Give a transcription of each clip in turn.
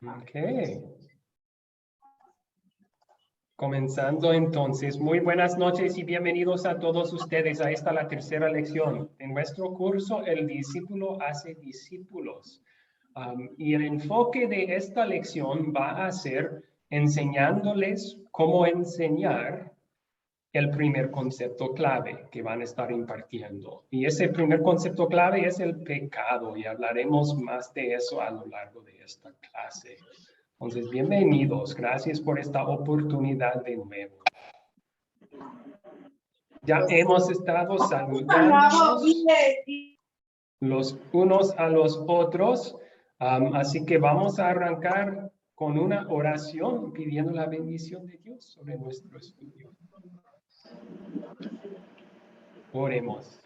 Ok. Comenzando entonces, muy buenas noches y bienvenidos a todos ustedes a esta la tercera lección. En nuestro curso, el discípulo hace discípulos. Y el enfoque de esta lección va a ser enseñándoles cómo enseñar el primer concepto clave que van a estar impartiendo. Y ese primer concepto clave es el pecado y hablaremos más de eso a lo largo de esta clase. Entonces, bienvenidos. Gracias por esta oportunidad de nuevo. Ya hemos estado saludándonos los unos a los otros, así que vamos a arrancar con una oración pidiendo la bendición de Dios sobre nuestro estudio. Oremos.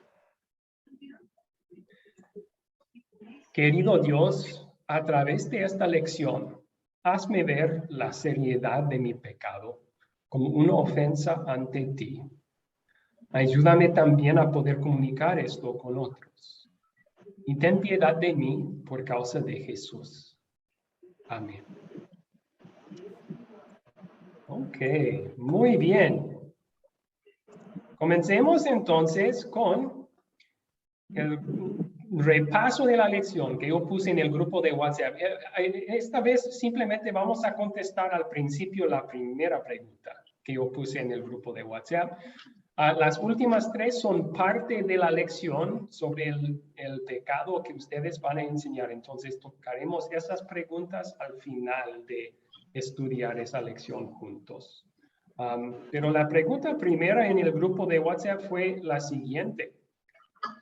Querido Dios, a través de esta lección, hazme ver la seriedad de mi pecado como una ofensa ante ti. Ayúdame también a poder comunicar esto con otros. Y ten piedad de mí por causa de Jesús. Amén. Ok, muy bien. Comencemos entonces con el repaso de la lección que yo puse en el grupo de WhatsApp. Esta vez simplemente vamos a contestar al principio la primera pregunta que yo puse en el grupo de WhatsApp. Las últimas tres son parte de la lección sobre el pecado que ustedes van a enseñar. Entonces tocaremos esas preguntas al final de estudiar esa lección juntos. Pero la pregunta primera en el grupo de WhatsApp fue la siguiente.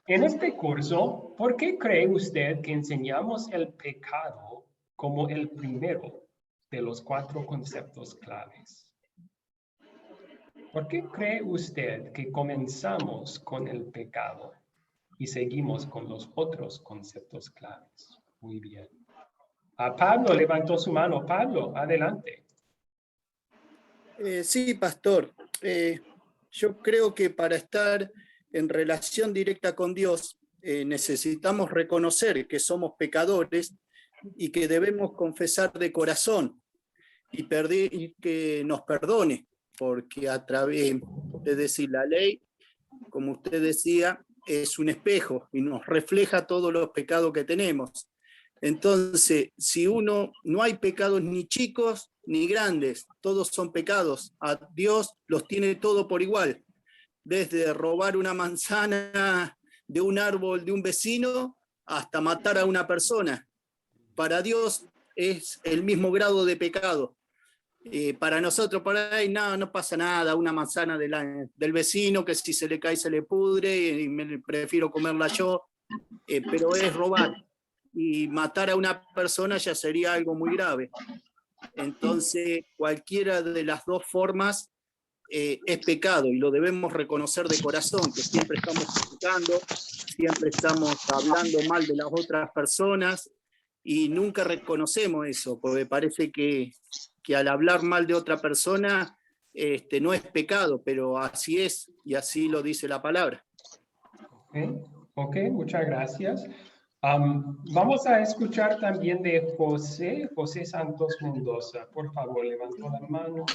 En este curso, ¿por qué cree usted que enseñamos el pecado como el primero de los 4 conceptos claves? ¿Por qué cree usted que comenzamos con el pecado y seguimos con los otros conceptos claves? Muy bien. Pablo levantó su mano. Pablo, adelante. Sí, pastor. Yo creo que para estar en relación directa con Dios necesitamos reconocer que somos pecadores y que debemos confesar de corazón y que nos perdone, porque a través, es decir, la ley, como usted decía, es un espejo y nos refleja todos los pecados que tenemos. Entonces, si no hay pecados ni chicos ni grandes, todos son pecados. A Dios los tiene todo por igual, desde robar una manzana de un árbol de un vecino hasta matar a una persona. Para Dios es el mismo grado de pecado. Para nosotros, por ahí, no pasa nada, una manzana del vecino que si se le cae se le pudre y me prefiero comerla yo, pero es robar. Y matar a una persona ya sería algo muy grave. Entonces, cualquiera de las dos formas es pecado y lo debemos reconocer de corazón, que siempre estamos pecando, siempre estamos hablando mal de las otras personas y nunca reconocemos eso, porque parece que al hablar mal de otra persona no es pecado, pero así es y así lo dice la palabra. Ok, muchas gracias. Vamos a escuchar también de José Santos Mendoza. Por favor, levantó la mano.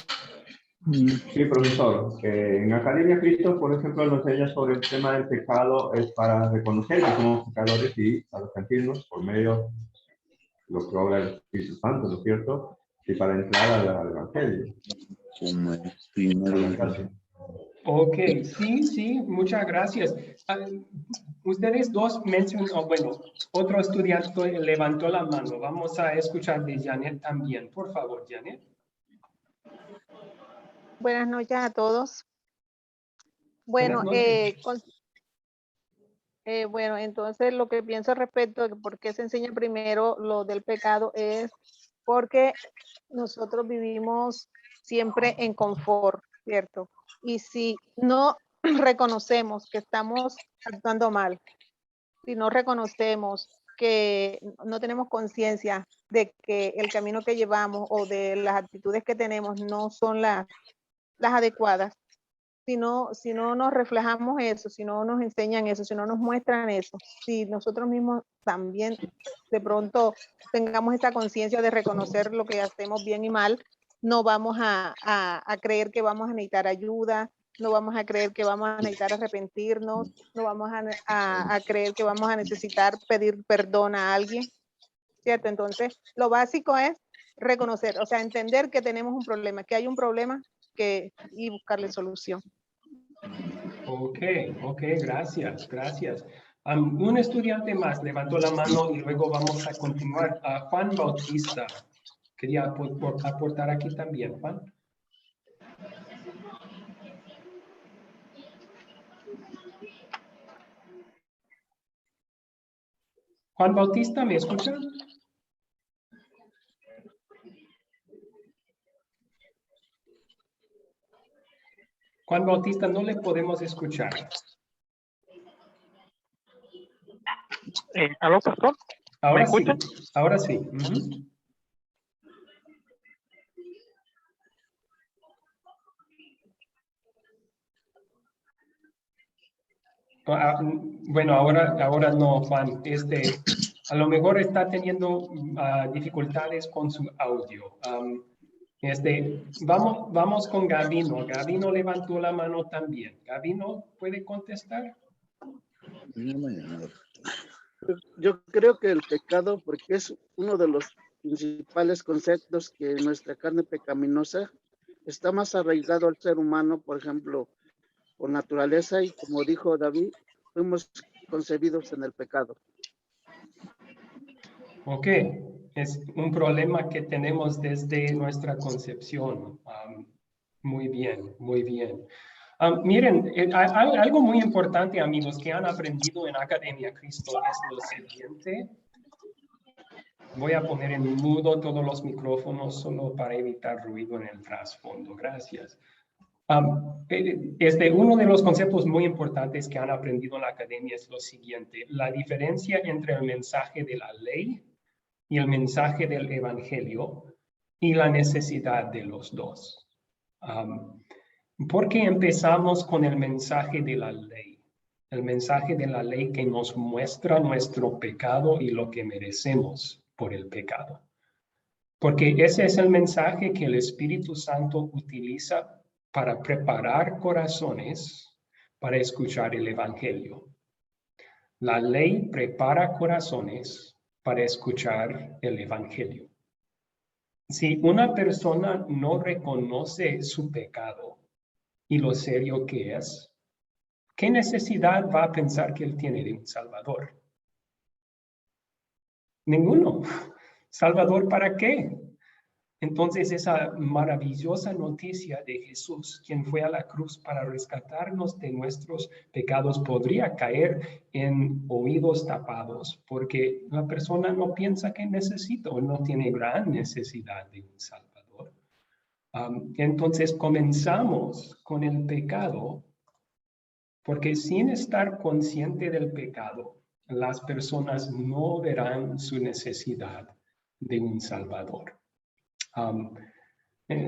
Sí, profesor. En Academia Cristo, por ejemplo, nos enseña sobre el tema del pecado, es para reconocer que somos pecadores y arrepentirnos por medio de lo que obra el Espíritu Santo, ¿no es cierto? Y para entrar al Evangelio. Ok, sí, muchas gracias. Ustedes dos mencionaron, bueno, otro estudiante levantó la mano. Vamos a escuchar de Janet también. Por favor, Janet. Buenas noches a todos. Bueno, Buenas noches. bueno, entonces lo que pienso respecto de por qué se enseña primero lo del pecado es porque nosotros vivimos siempre en confort, ¿cierto? Y si no reconocemos que estamos actuando mal, si no reconocemos que no tenemos conciencia de que el camino que llevamos o de las actitudes que tenemos no son las adecuadas, si no nos reflejamos eso, si no nos enseñan eso, si no nos muestran eso, si nosotros mismos también de pronto tengamos esa conciencia de reconocer lo que hacemos bien y mal, no vamos a creer que vamos a necesitar ayuda, no vamos a creer que vamos a necesitar arrepentirnos, no vamos a creer que vamos a necesitar pedir perdón a alguien, ¿cierto? Entonces, lo básico es reconocer, o sea, entender que tenemos un problema, que hay un problema y buscarle solución. Ok, gracias, gracias. Un estudiante más levantó la mano y luego vamos a continuar. Juan Bautista, quería aportar aquí también, Juan. Juan Bautista, ¿me escucha? Juan Bautista, no le podemos escuchar. ¿Aló, pastor? Ahora ¿Me sí, escuchan? ahora sí. Bueno, ahora no, Juan. A lo mejor está teniendo dificultades con su audio. Vamos con Gabino. Gabino levantó la mano también. Gabino, ¿puede contestar? Yo creo que el pecado, porque es uno de los principales conceptos que nuestra carne pecaminosa está más arraigado al ser humano, por ejemplo, por naturaleza, y como dijo David, fuimos concebidos en el pecado. Ok, es un problema que tenemos desde nuestra concepción. Muy bien, muy bien. Miren, algo muy importante, amigos, que han aprendido en Academia Cristo es lo siguiente. Voy a poner en mudo todos los micrófonos solo para evitar ruido en el trasfondo. Gracias. Uno de los conceptos muy importantes que han aprendido en la academia es lo siguiente: la diferencia entre el mensaje de la ley y el mensaje del evangelio y la necesidad de los dos. ¿Por qué empezamos con el mensaje de la ley? El mensaje de la ley que nos muestra nuestro pecado y lo que merecemos por el pecado. Porque ese es el mensaje que el Espíritu Santo utiliza para preparar corazones para escuchar el evangelio. La ley prepara corazones para escuchar el evangelio. Si una persona no reconoce su pecado y lo serio que es, ¿qué necesidad va a pensar que él tiene de un Salvador? Ninguno. ¿Salvador para qué? Entonces esa maravillosa noticia de Jesús, quien fue a la cruz para rescatarnos de nuestros pecados, podría caer en oídos tapados porque la persona no piensa que necesita o no tiene gran necesidad de un Salvador. Entonces comenzamos con el pecado porque sin estar consciente del pecado, las personas no verán su necesidad de un Salvador.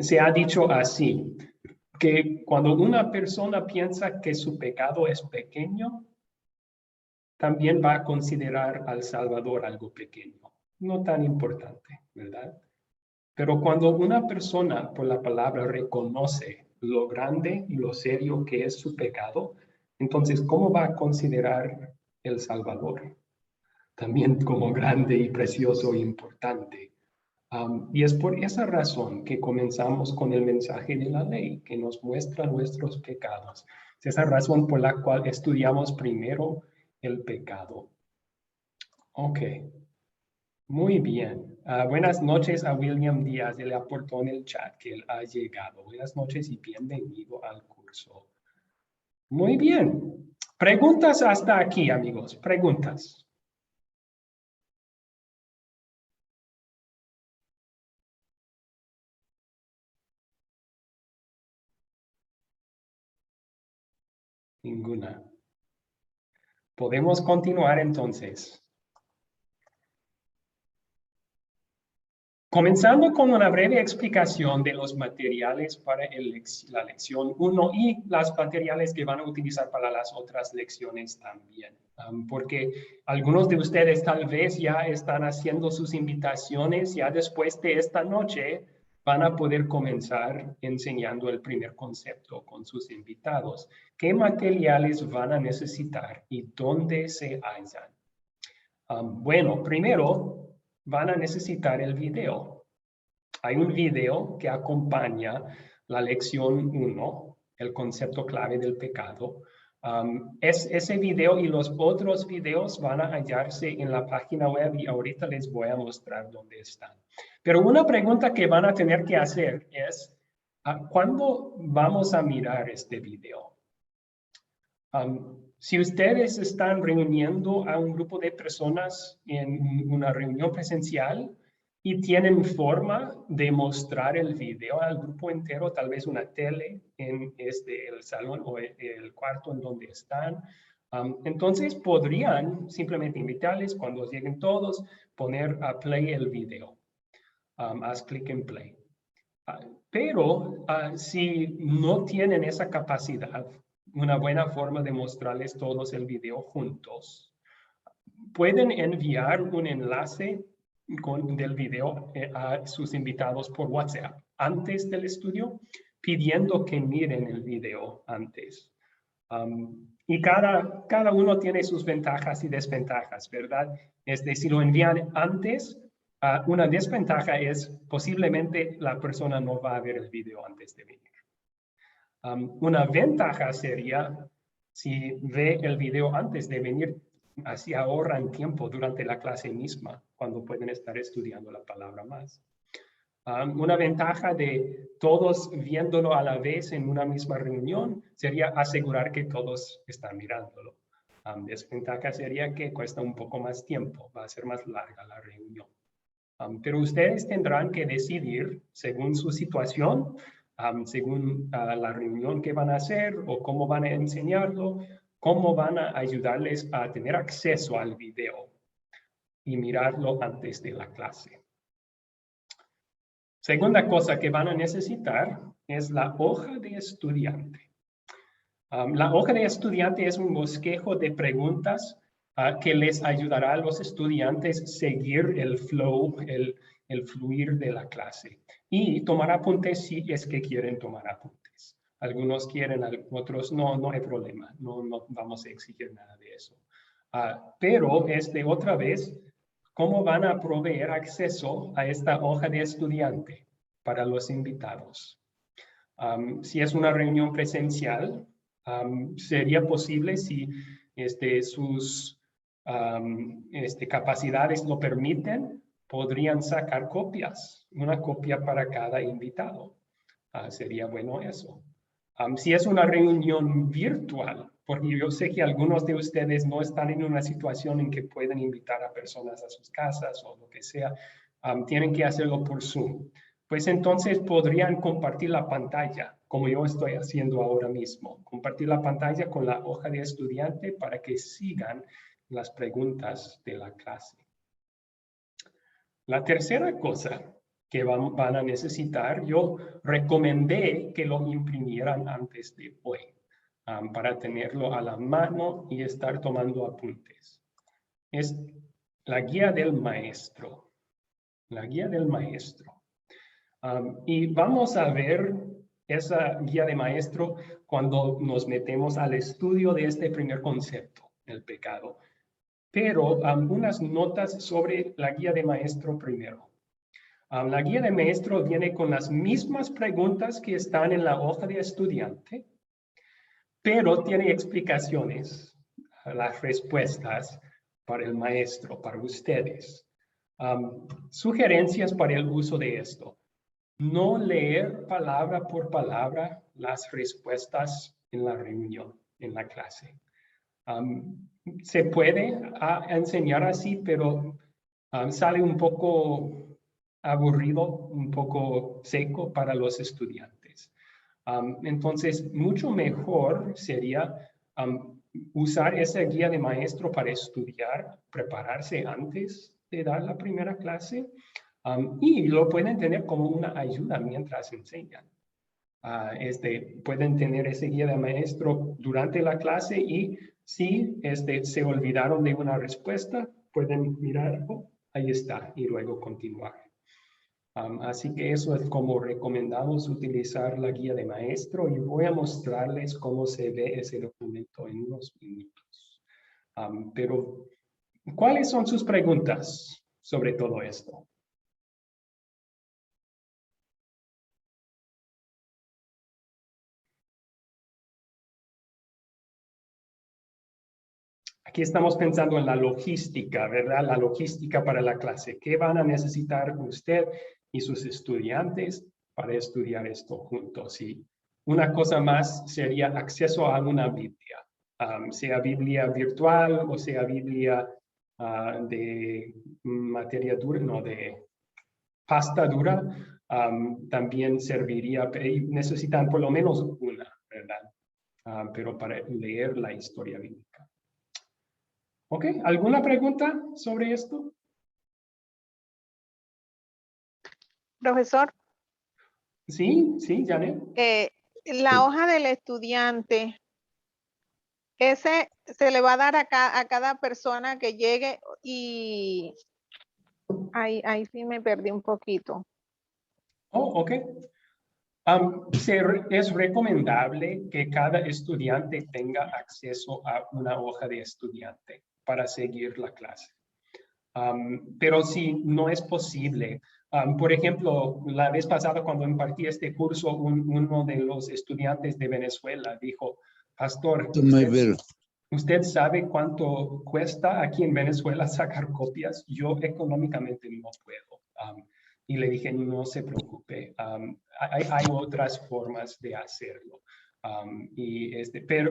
Se ha dicho así, que cuando una persona piensa que su pecado es pequeño, también va a considerar al Salvador algo pequeño, no tan importante, ¿verdad? Pero cuando una persona, por la palabra, reconoce lo grande y lo serio que es su pecado, entonces, ¿cómo va a considerar el Salvador? También como grande y precioso e importante. Y es por esa razón que comenzamos con el mensaje de la ley, que nos muestra nuestros pecados. Es esa razón por la cual estudiamos primero el pecado. Ok, muy bien. Buenas noches a William Díaz. Él aportó en el chat que él ha llegado. Buenas noches y bienvenido al curso. Muy bien. Preguntas hasta aquí, amigos. Preguntas. Ninguna. Podemos continuar entonces. Comenzando con una breve explicación de los materiales para la lección 1 y los materiales que van a utilizar para las otras lecciones también. Porque algunos de ustedes tal vez ya están haciendo sus invitaciones, ya después de esta noche van a poder comenzar enseñando el primer concepto con sus invitados. ¿Qué materiales van a necesitar y dónde se hallan? Bueno, primero van a necesitar el video. Hay un video que acompaña la lección 1, el concepto clave del pecado. Ese video y los otros videos van a hallarse en la página web y ahorita les voy a mostrar dónde están. Pero una pregunta que van a tener que hacer es, ¿cuándo vamos a mirar este video? Si ustedes están reuniendo a un grupo de personas en una reunión presencial y tienen forma de mostrar el video al grupo entero, tal vez una tele en el salón o el cuarto en donde están, entonces podrían simplemente invitarles cuando lleguen todos, poner a play el video. Haz clic en play. Pero si no tienen esa capacidad, una buena forma de mostrarles todos el video juntos, pueden enviar un enlace del video a sus invitados por WhatsApp antes del estudio, pidiendo que miren el video antes. Y cada uno tiene sus ventajas y desventajas, ¿verdad? Si lo envían antes, una desventaja es posiblemente la persona no va a ver el video antes de venir. Una ventaja sería si ve el video antes de venir, así ahorran tiempo durante la clase misma, cuando pueden estar estudiando la palabra más. Una ventaja de todos viéndolo a la vez en una misma reunión sería asegurar que todos están mirándolo. Desventaja sería que cuesta un poco más tiempo, va a ser más larga la reunión. Pero ustedes tendrán que decidir según su situación, según la reunión que van a hacer o cómo van a enseñarlo, cómo van a ayudarles a tener acceso al video y mirarlo antes de la clase. Segunda cosa que van a necesitar es la hoja de estudiante. La hoja de estudiante es un bosquejo de preguntas que les ayudará a los estudiantes a seguir el flow, el fluir de la clase. Y tomar apuntes si es que quieren tomar apuntes. Algunos quieren, otros no hay problema. No vamos a exigir nada de eso. Pero otra vez, ¿cómo van a proveer acceso a esta hoja de estudiante para los invitados? Si es una reunión presencial, sería posible si sus capacidades lo permiten, podrían sacar copias, una copia para cada invitado. Sería bueno eso. Si es una reunión virtual, porque yo sé que algunos de ustedes no están en una situación en que pueden invitar a personas a sus casas o lo que sea, tienen que hacerlo por Zoom. Pues entonces podrían compartir la pantalla, como yo estoy haciendo ahora mismo. Compartir la pantalla con la hoja de estudiante para que sigan las preguntas de la clase. La tercera cosa que van a necesitar, yo recomendé que lo imprimieran antes de hoy, para tenerlo a la mano y estar tomando apuntes. Es la guía del maestro. La guía del maestro. Y vamos a ver esa guía de maestro cuando nos metemos al estudio de este primer concepto, el pecado. Pero unas notas sobre la guía de maestro primero. La guía de maestro viene con las mismas preguntas que están en la hoja de estudiante, pero tiene explicaciones, las respuestas para el maestro, para ustedes. Sugerencias para el uso de esto. No leer palabra por palabra las respuestas en la reunión, en la clase. Se puede enseñar así, pero sale un poco aburrido, un poco seco para los estudiantes. Entonces, mucho mejor sería usar esa guía de maestro para estudiar, prepararse antes de dar la primera clase. Y lo pueden tener como una ayuda mientras enseñan. Pueden tener ese guía de maestro durante la clase y si se olvidaron de una respuesta, pueden mirar, oh, ahí está, y luego continuar. Así que eso es como recomendamos utilizar la guía de maestro y voy a mostrarles cómo se ve ese documento en unos minutos. Pero, ¿cuáles son sus preguntas sobre todo esto? Aquí estamos pensando en la logística, ¿verdad? La logística para la clase. ¿Qué van a necesitar usted y sus estudiantes para estudiar esto juntos? Y una cosa más sería acceso a una Biblia, sea Biblia virtual o sea Biblia de materia dura, no, de pasta dura, también serviría, necesitan por lo menos una, ¿verdad? Pero para leer la historia bíblica. ¿Ok? ¿Alguna pregunta sobre esto? Profesor, Sí, Janet. la hoja del estudiante, ese se le va a dar a cada persona que llegue y ahí sí me perdí un poquito. Oh, ok. Es recomendable que cada estudiante tenga acceso a una hoja de estudiante para seguir la clase. Pero si no es posible, por ejemplo, la vez pasada cuando impartí este curso, uno de los estudiantes de Venezuela dijo, Pastor, ¿usted sabe cuánto cuesta aquí en Venezuela sacar copias? Yo económicamente no puedo. Y le dije, no se preocupe, hay otras formas de hacerlo.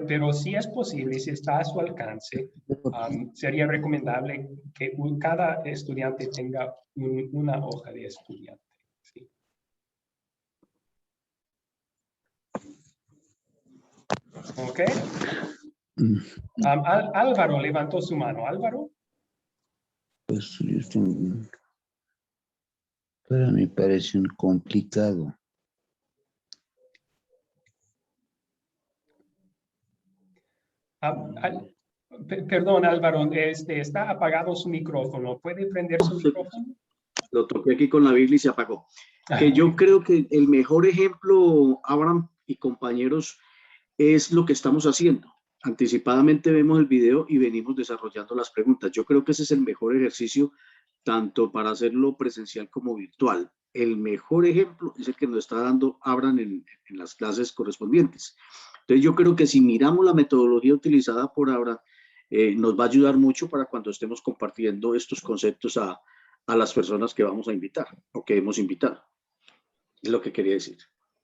Pero si es posible, si está a su alcance, sería recomendable que cada estudiante tenga una hoja de estudiante. ¿Sí? ¿Ok? Álvaro levantó su mano. Álvaro. Pues para mí parece un complicado. Perdón, Álvaro, está apagado su micrófono. ¿Puede prender su micrófono? Lo toqué aquí con la Biblia y se apagó. Que yo creo que el mejor ejemplo, Abraham y compañeros, es lo que estamos haciendo. Anticipadamente vemos el video y venimos desarrollando las preguntas. Yo creo que ese es el mejor ejercicio, tanto para hacerlo presencial como virtual. El mejor ejemplo es el que nos está dando Abraham en las clases correspondientes. Entonces yo creo que si miramos la metodología utilizada por Abraham, nos va a ayudar mucho para cuando estemos compartiendo estos conceptos a las personas que vamos a invitar o que hemos invitado. Es lo que quería decir.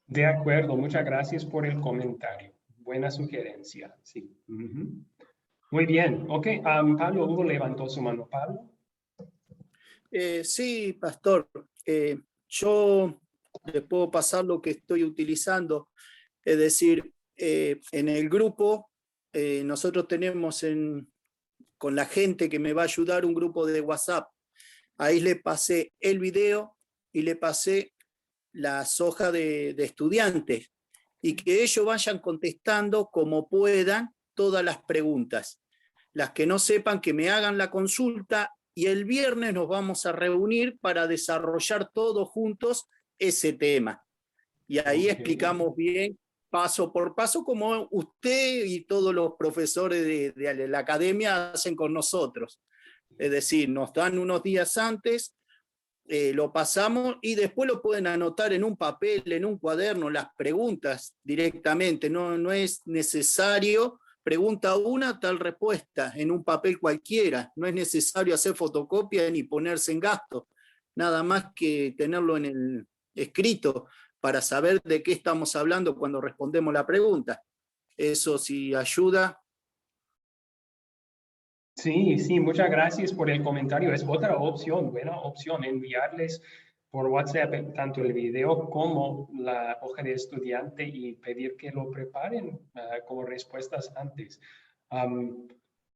De acuerdo, muchas gracias por el comentario. Buena sugerencia, sí. Muy bien, ok. Pablo Hugo levantó su mano. Pablo. Sí, pastor. Yo le puedo pasar lo que estoy utilizando. Es decir, en el grupo, nosotros tenemos con la gente que me va a ayudar un grupo de WhatsApp. Ahí le pasé el video y le pasé las hojas de estudiantes y que ellos vayan contestando como puedan todas las preguntas. Las que no sepan, que me hagan la consulta y el viernes nos vamos a reunir para desarrollar todos juntos ese tema. Y ahí explicamos bien, paso por paso, como usted y todos los profesores de la academia hacen con nosotros. Es decir, nos dan unos días antes, lo pasamos y después lo pueden anotar en un papel, en un cuaderno, las preguntas directamente. No es necesario, pregunta una, tal respuesta, en un papel cualquiera. No es necesario hacer fotocopia ni ponerse en gasto. Nada más que tenerlo en el escrito para saber de qué estamos hablando cuando respondemos la pregunta. Eso sí ayuda. Sí, muchas gracias por el comentario. Es otra opción, buena opción, enviarles por WhatsApp tanto el video como la hoja de estudiante y pedir que lo preparen como respuestas antes.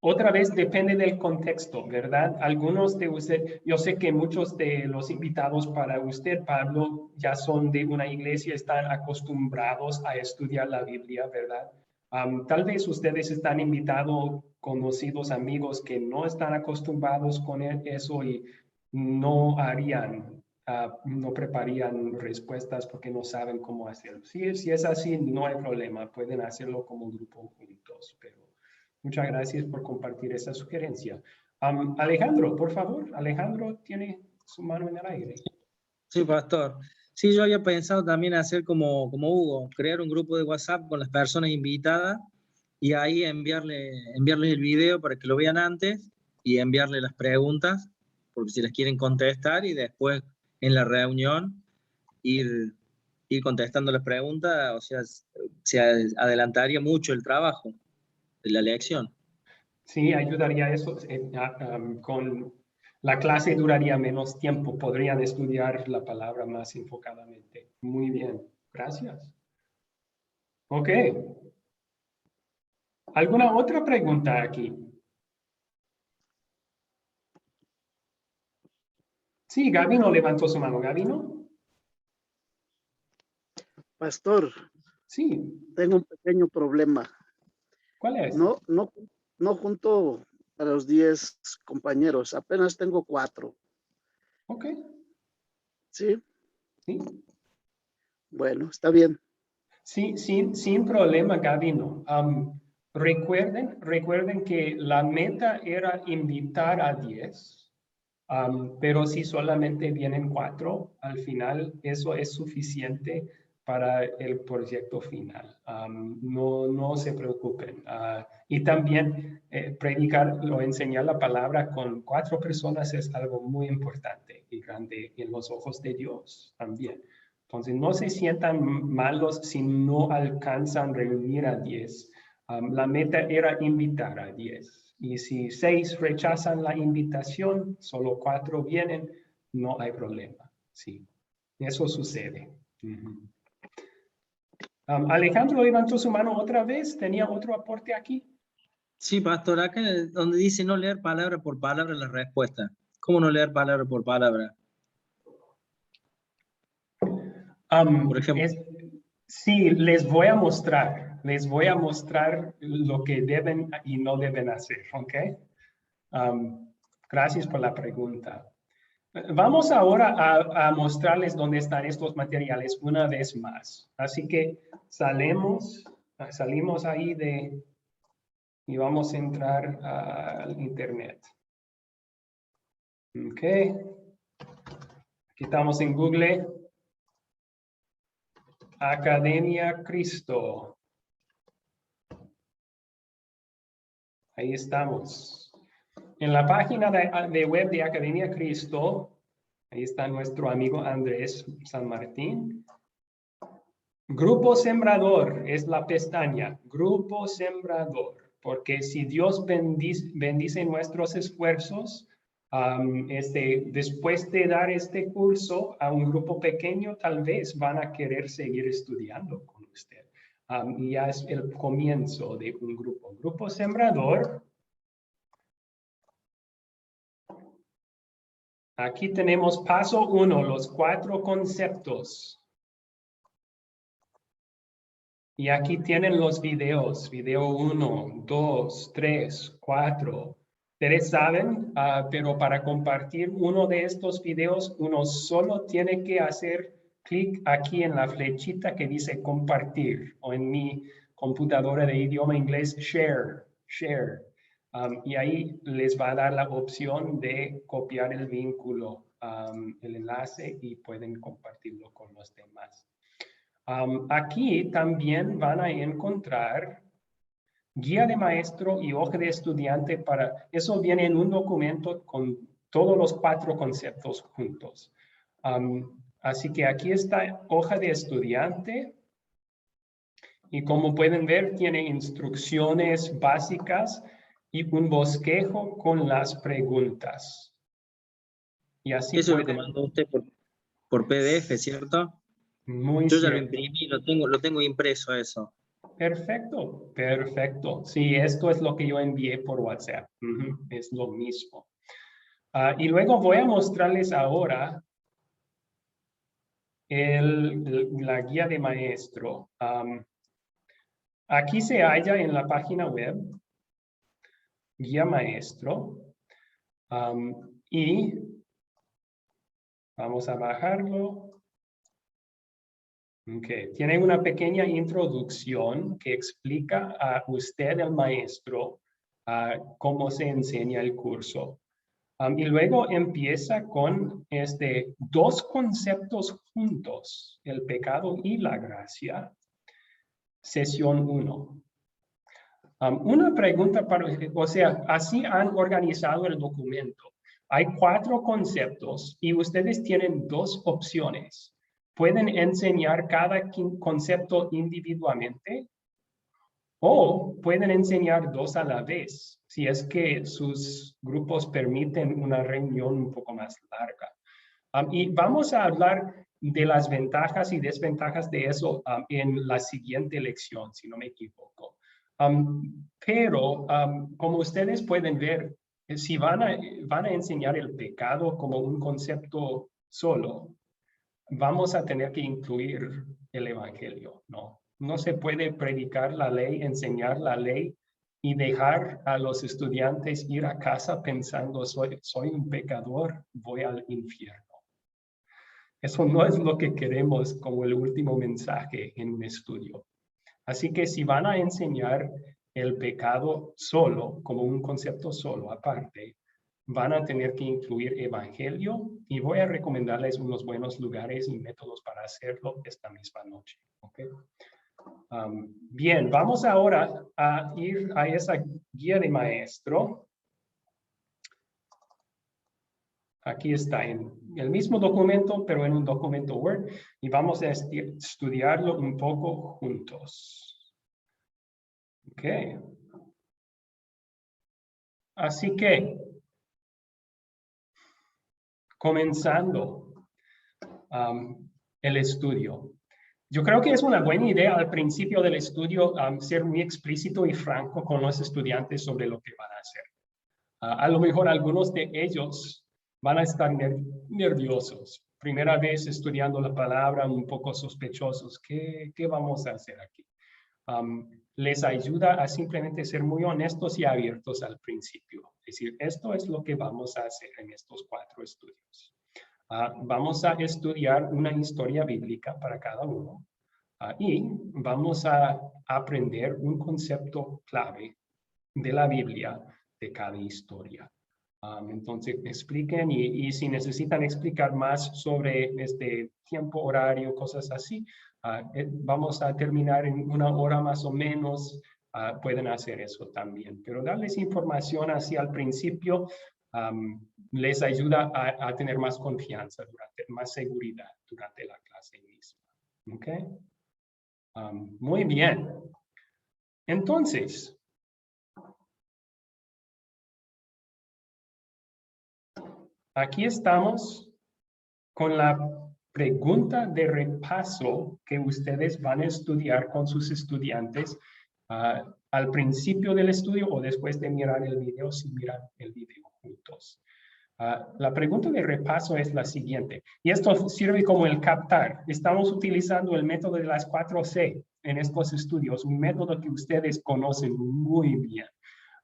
Otra vez depende del contexto, ¿verdad? Algunos de ustedes, yo sé que muchos de los invitados para usted, Pablo, ya son de una iglesia, están acostumbrados a estudiar la Biblia, ¿verdad? Tal vez ustedes están invitados, conocidos, amigos que no están acostumbrados con eso y no harían, no prepararían respuestas porque no saben cómo hacerlo. Si es así, no hay problema, pueden hacerlo como grupo juntos, pero muchas gracias por compartir esa sugerencia. Alejandro, por favor. Alejandro tiene su mano en el aire. Sí, pastor. Sí, yo había pensado también hacer como Hugo, crear un grupo de WhatsApp con las personas invitadas y ahí enviarles el video para que lo vean antes y enviarle las preguntas, porque si las quieren contestar y después en la reunión ir contestando las preguntas, o sea, se adelantaría mucho el trabajo de la lección. Sí, ayudaría eso. Con la clase duraría menos tiempo. Podrían estudiar la palabra más enfocadamente. Muy bien. Gracias. Ok. ¿Alguna otra pregunta aquí? Sí, Gabino levantó su mano. ¿Gabino? Pastor, Sí. tengo un pequeño problema. ¿Cuál es? No junto a los 10 compañeros, apenas tengo 4. Ok. ¿Sí? Sí. Bueno, está bien. Sí, sin problema, Gabino. Recuerden que la meta era invitar a 10, pero si solamente vienen 4, al final eso es suficiente para el proyecto final. No se preocupen. Y también predicar o enseñar la palabra con 4 personas es algo muy importante y grande en los ojos de Dios también. Entonces, no se sientan malos si no alcanzan reunir a 10. La meta era invitar a 10. Y si 6 rechazan la invitación, solo 4 vienen, no hay problema. Sí, eso sucede. Alejandro levantó su mano otra vez. ¿Tenía otro aporte aquí? Sí, pastor, acá donde dice no leer palabra por palabra la respuesta. ¿Cómo no leer palabra por palabra? Por ejemplo. Sí, les voy a mostrar lo que deben y no deben hacer, ¿ok? Gracias por la pregunta. Vamos ahora a mostrarles dónde están estos materiales una vez más. Así que salimos ahí y vamos a entrar al internet. Ok. Aquí estamos en Google. Academia Cristo. Ahí estamos. En la página de web de Academia Cristo, ahí está nuestro amigo Andrés San Martín. Grupo Sembrador es la pestaña, Grupo Sembrador, porque si Dios bendice nuestros esfuerzos, después de dar este curso a un grupo pequeño, tal vez van a querer seguir estudiando con usted. Y ya es el comienzo de un grupo. Grupo Sembrador. Aquí tenemos paso 1, los 4 conceptos. Y aquí tienen los videos, video 1, 2, 3, 4. Ustedes saben, pero para compartir uno de estos videos, uno solo tiene que hacer clic aquí en la flechita que dice compartir, o en mi computadora de idioma inglés, share. Y ahí les va a dar la opción de copiar el vínculo, el enlace, y pueden compartirlo con los demás. Aquí también van a encontrar guía de maestro y hoja de estudiante. Eso viene en un documento con todos los 4 conceptos juntos. Así que aquí está hoja de estudiante. Y como pueden ver, tiene instrucciones básicas y un bosquejo con las preguntas. Y así Eso es lo que pueden... mandó usted por PDF, ¿cierto? Muy Yo ya lo cierto. imprimí, lo tengo impreso eso. Perfecto, perfecto. Sí, esto es lo que yo envié por WhatsApp. Ujú, es lo mismo. Y luego voy a mostrarles ahora la guía de maestro. Aquí se halla en la página web, guía maestro. Y vamos a bajarlo. Okay. Tiene una pequeña introducción que explica a usted, el maestro, cómo se enseña el curso. Y luego empieza con dos conceptos juntos, el pecado y la gracia. Sesión 1. Una pregunta para, o sea, así han organizado el documento. Hay 4 conceptos y ustedes tienen 2 opciones. Pueden enseñar cada concepto individualmente o pueden enseñar 2 a la vez, si es que sus grupos permiten una reunión un poco más larga. Y vamos a hablar de las ventajas y desventajas de eso en la siguiente lección, si no me equivoco. Pero como ustedes pueden ver, si van a enseñar el pecado como un concepto solo, vamos a tener que incluir el evangelio, ¿no? No se puede predicar la ley, enseñar la ley y dejar a los estudiantes ir a casa pensando, soy un pecador, voy al infierno. Eso no es lo que queremos como el último mensaje en un estudio. Así que si van a enseñar el pecado solo, como un concepto solo aparte, van a tener que incluir evangelio y voy a recomendarles unos buenos lugares y métodos para hacerlo esta misma noche. ¿Okay? Bien, vamos ahora a ir a esa guía de maestro. Aquí está en el mismo documento, pero en un documento Word y vamos a estudiarlo un poco juntos. Ok. Así que, comenzando el estudio. Yo creo que es una buena idea al principio del estudio ser muy explícito y franco con los estudiantes sobre lo que van a hacer. A lo mejor algunos de ellos van a estar nerviosos. Primera vez estudiando la palabra, un poco sospechosos. ¿Qué vamos a hacer aquí? Les ayuda a simplemente ser muy honestos y abiertos al principio. Es decir, esto es lo que vamos a hacer en estos 4 estudios. Vamos a estudiar una historia bíblica para cada uno y vamos a aprender un concepto clave de la Biblia de cada historia. Entonces expliquen y si necesitan explicar más sobre este tiempo, horario, cosas así, vamos a terminar en 1 hora más o menos. Pueden hacer eso también, pero darles información así al principio les ayuda a tener más confianza, más seguridad durante la clase misma. ¿Okay? Muy bien. Entonces, aquí estamos con la pregunta de repaso que ustedes van a estudiar con sus estudiantes al principio del estudio o después de mirar el video, si miran el video juntos. La pregunta de repaso es la siguiente, y esto sirve como el captar. Estamos utilizando el método de las 4C en estos estudios, un método que ustedes conocen muy bien.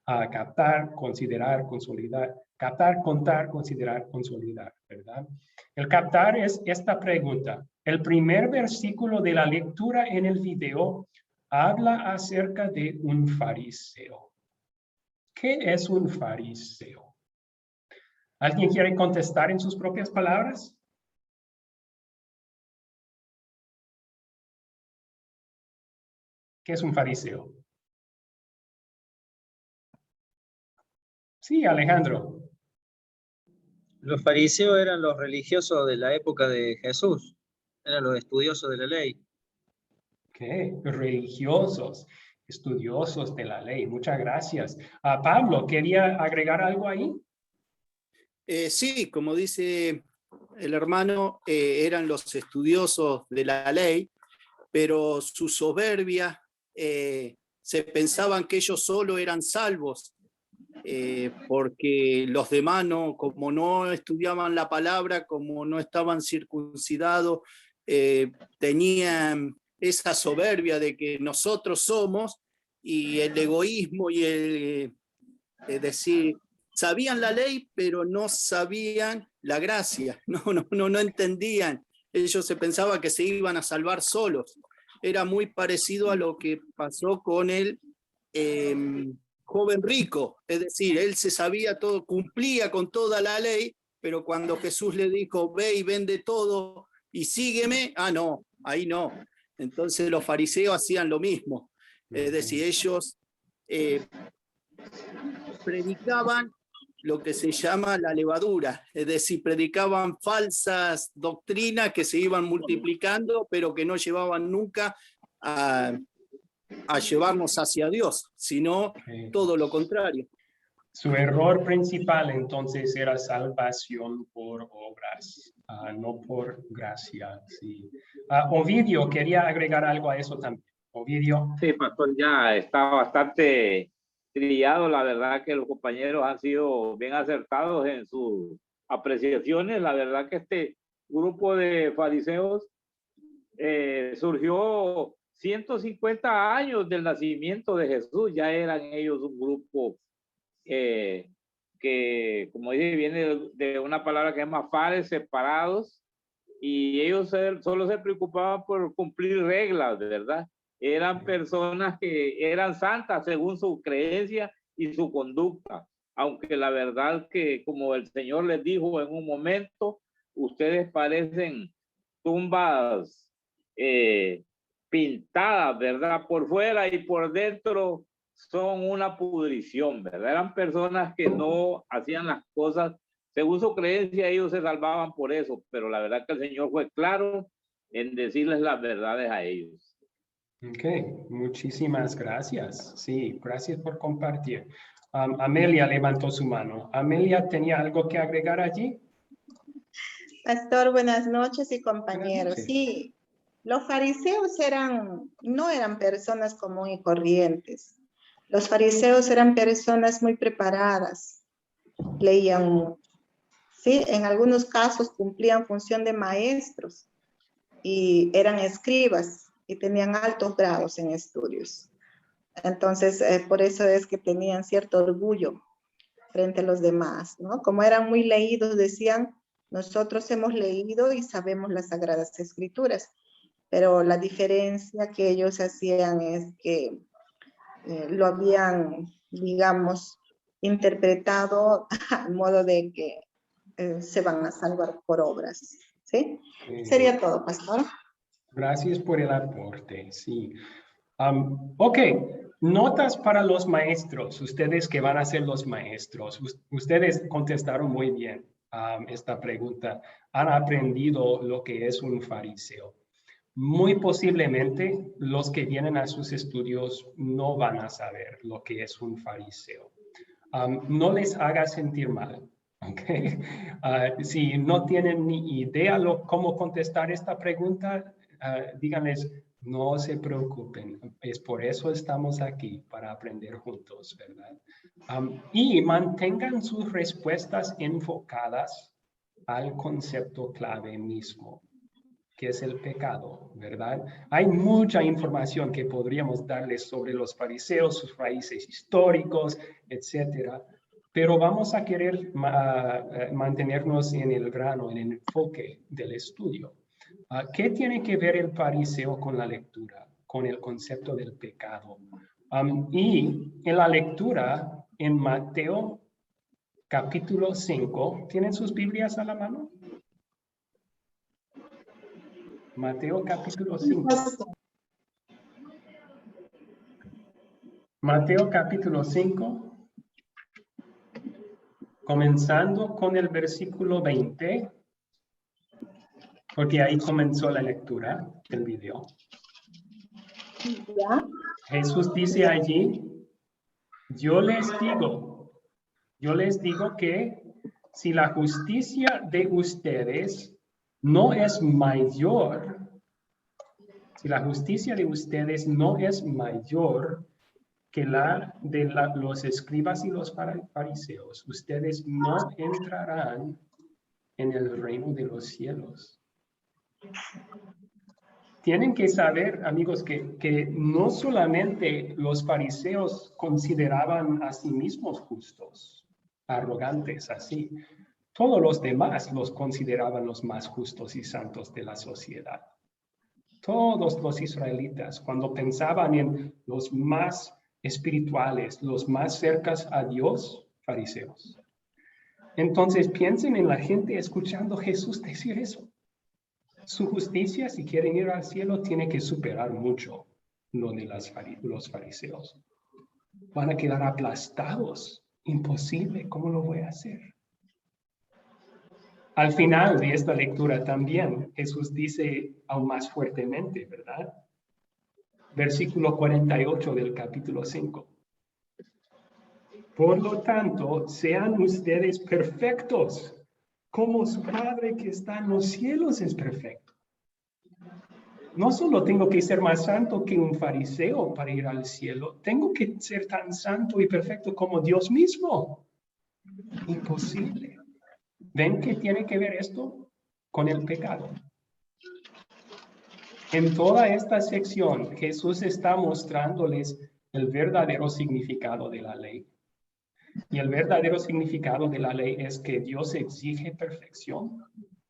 Captar, considerar, consolidar. Captar, contar, considerar, consolidar, ¿verdad? El captar es esta pregunta. El primer versículo de la lectura en el video habla acerca de un fariseo. ¿Qué es un fariseo? ¿Alguien quiere contestar en sus propias palabras? ¿Qué es un fariseo? Sí, Alejandro. Los fariseos eran los religiosos de la época de Jesús, eran los estudiosos de la ley. ¿Qué? Religiosos, estudiosos de la ley. Muchas gracias. Pablo, ¿quería agregar algo ahí? Sí, como dice el hermano, eran los estudiosos de la ley, pero su soberbia se pensaban que ellos solo eran salvos, porque los demás, no, como no estudiaban la palabra, como no estaban circuncidados, tenían esa soberbia de que nosotros somos, y el egoísmo y es decir, sabían la ley, pero no sabían la gracia, no entendían. Ellos se pensaban que se iban a salvar solos. Era muy parecido a lo que pasó con el joven rico, es decir, él se sabía todo, cumplía con toda la ley, pero cuando Jesús le dijo, ve y vende todo y sígueme, no, ahí no. Entonces los fariseos hacían lo mismo, es decir, ellos predicaban lo que se llama la levadura, es decir, predicaban falsas doctrinas que se iban multiplicando, pero que no llevaban nunca a llevarnos hacia Dios, sino todo lo contrario. Su error principal entonces era salvación por obras, no por gracia. Sí. Ovidio, quería agregar algo a eso también. Ovidio. Sí, pastor, ya está bastante trillado. La verdad que los compañeros han sido bien acertados en sus apreciaciones. La verdad que este grupo de fariseos surgió 150 años del nacimiento de Jesús. Ya eran ellos un grupo que, como dije, viene de una palabra que se llama fares, separados, y ellos solo se preocupaban por cumplir reglas, ¿verdad? Eran personas que eran santas según su creencia y su conducta, aunque la verdad que, como el Señor les dijo en un momento, ustedes parecen tumbas pintadas, ¿verdad? Por fuera y por dentro son una pudrición, ¿verdad? Eran personas que no hacían las cosas según su creencia, ellos se salvaban por eso, pero la verdad que el Señor fue claro en decirles las verdades a ellos. Ok, muchísimas gracias. Sí, gracias por compartir. Amelia levantó su mano. Amelia, ¿tenía algo que agregar allí? Pastor, buenas noches y compañeros. Buenas noches. Sí, los fariseos no eran personas comunes y corrientes. Los fariseos eran personas muy preparadas, leían mucho. Sí, en algunos casos cumplían función de maestros y eran escribas y tenían altos grados en estudios. Entonces, por eso es que tenían cierto orgullo frente a los demás, ¿no? Como eran muy leídos, decían, nosotros hemos leído y sabemos las Sagradas Escrituras, pero la diferencia que ellos hacían es que lo habían, digamos, interpretado al modo de que se van a salvar por obras, ¿sí? Sería todo, pastor. Gracias por el aporte, sí. Ok, notas para los maestros, ustedes que van a ser los maestros. Ustedes contestaron muy bien esta pregunta. Han aprendido lo que es un fariseo. Muy posiblemente los que vienen a sus estudios no van a saber lo que es un fariseo. No les haga sentir mal. Okay. Si no tienen ni idea cómo contestar esta pregunta, díganles, no se preocupen, es por eso estamos aquí, para aprender juntos, ¿verdad? Y mantengan sus respuestas enfocadas al concepto clave mismo, que es el pecado, ¿verdad? Hay mucha información que podríamos darles sobre los fariseos, sus raíces históricos, etcétera. Pero vamos a querer mantenernos en el grano, en el enfoque del estudio. ¿Qué tiene que ver el fariseo con la lectura, con el concepto del pecado? Y en la lectura, en Mateo capítulo 5, ¿tienen sus Biblias a la mano? Mateo capítulo 5. Mateo capítulo 5. Comenzando con el versículo 20, porque ahí comenzó la lectura del video. ¿Ya? Jesús dice allí, yo les digo que si la justicia de ustedes no es mayor Si la justicia de ustedes no es mayor que la de los escribas y los fariseos, ustedes no entrarán en el reino de los cielos. Tienen que saber, amigos, que no solamente los fariseos consideraban a sí mismos justos, arrogantes así. Todos los demás los consideraban los más justos y santos de la sociedad. Todos los israelitas, cuando pensaban en los más espirituales, los más cercanos a Dios, fariseos. Entonces piensen en la gente escuchando a Jesús decir eso. Su justicia, si quieren ir al cielo, tiene que superar mucho lo de los fariseos. Van a quedar aplastados. Imposible, ¿cómo lo voy a hacer? Al final de esta lectura también Jesús dice aún más fuertemente, ¿verdad? Versículo 48 del capítulo 5. Por lo tanto, sean ustedes perfectos, como su Padre que está en los cielos es perfecto. No solo tengo que ser más santo que un fariseo para ir al cielo, tengo que ser tan santo y perfecto como Dios mismo. Imposible. ¿Ven qué tiene que ver esto con el pecado? En toda esta sección, Jesús está mostrándoles el verdadero significado de la ley. Y el verdadero significado de la ley es que Dios exige perfección.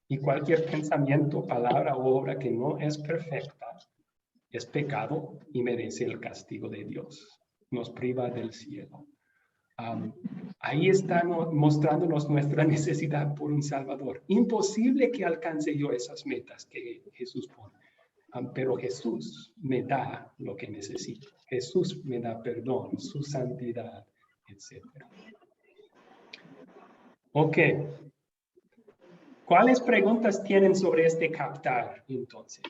Y cualquier pensamiento, palabra o obra que no es perfecta es pecado y merece el castigo de Dios. Nos priva del cielo. Ahí está mostrándonos nuestra necesidad por un Salvador. Imposible que alcance yo esas metas que Jesús pone. Pero Jesús me da lo que necesito. Jesús me da perdón, su santidad, etc. Ok. ¿Cuáles preguntas tienen sobre este captar, entonces?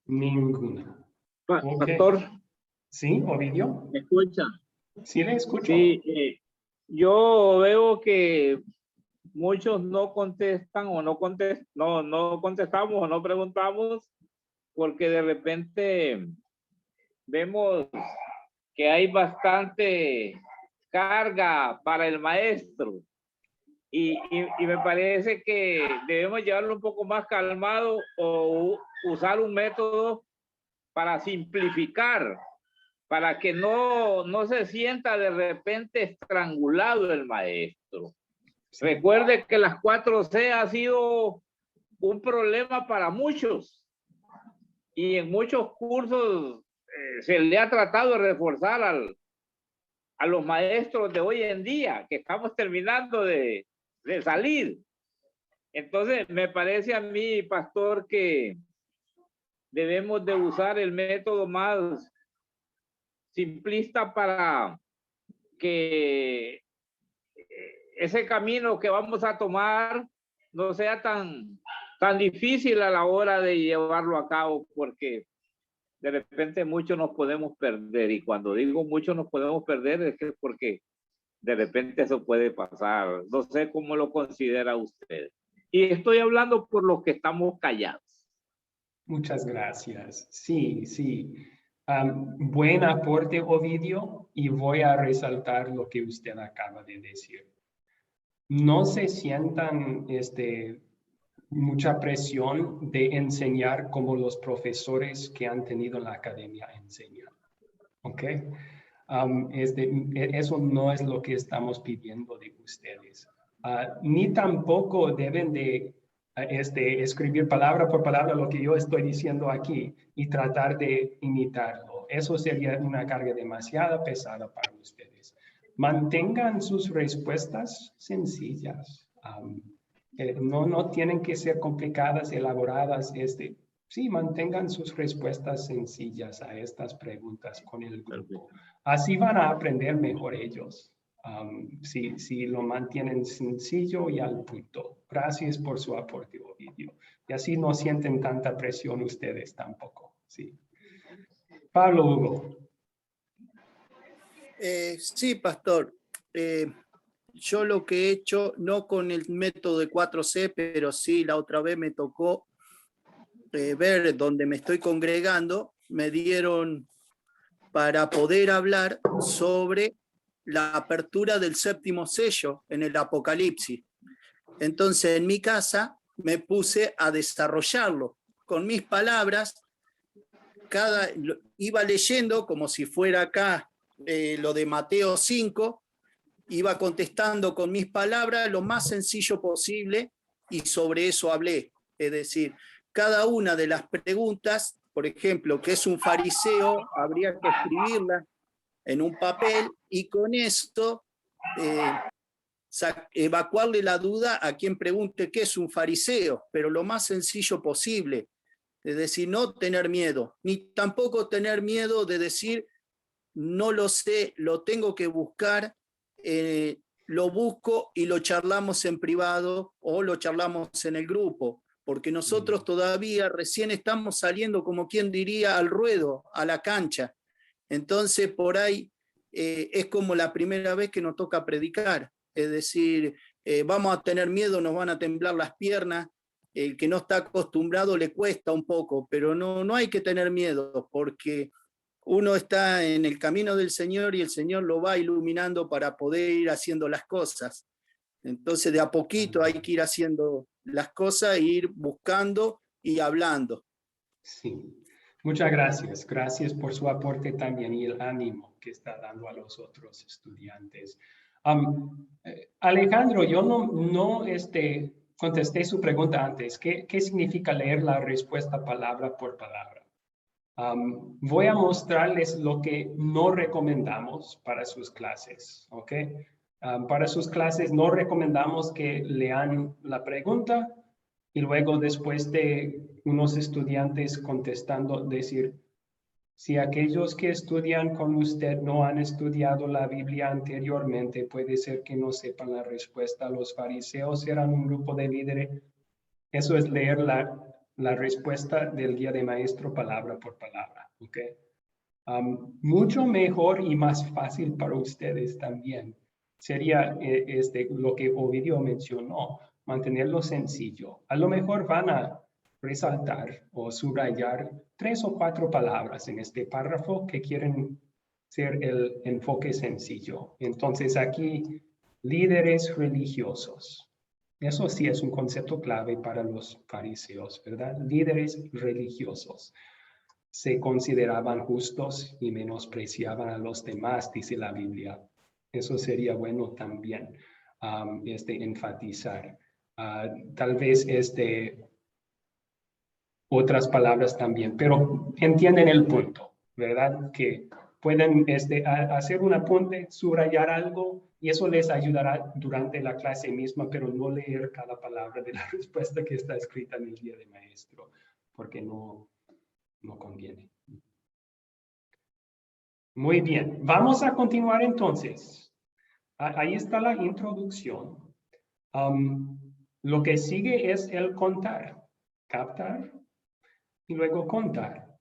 Ninguna. Pastor. ¿Sí, Ovidio? ¿Me escucha? Sí, le escucho. Sí, yo veo que muchos no contestan o no contestamos o no preguntamos porque de repente vemos que hay bastante carga para el maestro y me parece que debemos llevarlo un poco más calmado o usar un método para simplificar, para que no se sienta de repente estrangulado el maestro. Recuerde que las 4C ha sido un problema para muchos y en muchos cursos se le ha tratado de reforzar a los maestros de hoy en día, que estamos terminando de salir. Entonces, me parece a mí, pastor, que debemos de usar el método más simplista para que ese camino que vamos a tomar no sea tan difícil a la hora de llevarlo a cabo, porque de repente muchos nos podemos perder, y cuando digo muchos nos podemos perder es que porque de repente eso puede pasar. No sé cómo lo considera usted. Y estoy hablando por los que estamos callados. Muchas gracias. Sí, sí. Buen aporte, Ovidio, y voy a resaltar lo que usted acaba de decir. No se sientan mucha presión de enseñar como los profesores que han tenido en la academia enseñan. ¿Ok? Eso no es lo que estamos pidiendo de ustedes. Ni tampoco deben de escribir palabra por palabra lo que yo estoy diciendo aquí y tratar de imitarlo. Eso sería una carga demasiado pesada para ustedes. Mantengan sus respuestas sencillas. No tienen que ser complicadas, elaboradas. Sí, mantengan sus respuestas sencillas a estas preguntas con el grupo. Así van a aprender mejor ellos. Si lo mantienen sencillo y al punto. Gracias por su aporte, Ovidio. Y así no sienten tanta presión ustedes tampoco. Sí. Pablo Hugo. Sí, pastor. Yo lo que he hecho, no con el método de 4C, pero sí la otra vez me tocó ver donde me estoy congregando, me dieron para poder hablar sobre la apertura del séptimo sello en el Apocalipsis. Entonces, en mi casa me puse a desarrollarlo con mis palabras. Iba leyendo como si fuera acá lo de Mateo 5, iba contestando con mis palabras lo más sencillo posible y sobre eso hablé. Es decir, cada una de las preguntas, por ejemplo, ¿qué es un fariseo? Habría que escribirla en un papel y con esto evacuarle la duda a quien pregunte qué es un fariseo, pero lo más sencillo posible. Es decir, no tener miedo, ni tampoco tener miedo de decir, no lo sé, lo tengo que buscar, lo busco y lo charlamos en privado o lo charlamos en el grupo, porque nosotros todavía recién estamos saliendo, como quien diría, al ruedo, a la cancha. Entonces, por ahí es como la primera vez que nos toca predicar, es decir, vamos a tener miedo, nos van a temblar las piernas. El que no está acostumbrado le cuesta un poco, pero no hay que tener miedo, porque uno está en el camino del Señor y el Señor lo va iluminando para poder ir haciendo las cosas. Entonces, de a poquito hay que ir haciendo las cosas, e ir buscando y hablando. Sí, muchas gracias. Gracias por su aporte también y el ánimo que está dando a los otros estudiantes. Alejandro, yo no contesté su pregunta antes. ¿Qué significa leer la respuesta palabra por palabra? Voy a mostrarles lo que no recomendamos para sus clases, ¿ok? Para sus clases no recomendamos que lean la pregunta y luego después de unos estudiantes contestando, decir, si aquellos que estudian con usted no han estudiado la Biblia anteriormente, puede ser que no sepan la respuesta. Los fariseos eran un grupo de líderes. Eso es leer la respuesta del guía de maestro palabra por palabra. ¿Okay? Mucho mejor y más fácil para ustedes también sería lo que Ovidio mencionó, mantenerlo sencillo. A lo mejor van a resaltar o subrayar 3 o 4 palabras en este párrafo que quieren ser el enfoque sencillo. Entonces aquí, líderes religiosos. Eso sí es un concepto clave para los fariseos, ¿verdad? Líderes religiosos. Se consideraban justos y menospreciaban a los demás, dice la Biblia. Eso sería bueno también enfatizar. Tal vez otras palabras también, pero entienden el punto, ¿verdad? Que pueden hacer un apunte, subrayar algo y eso les ayudará durante la clase misma, pero no leer cada palabra de la respuesta que está escrita en el guía de maestro, porque no conviene. Muy bien, vamos a continuar entonces. Ahí está la introducción. Lo que sigue es el contar, captar y luego contar.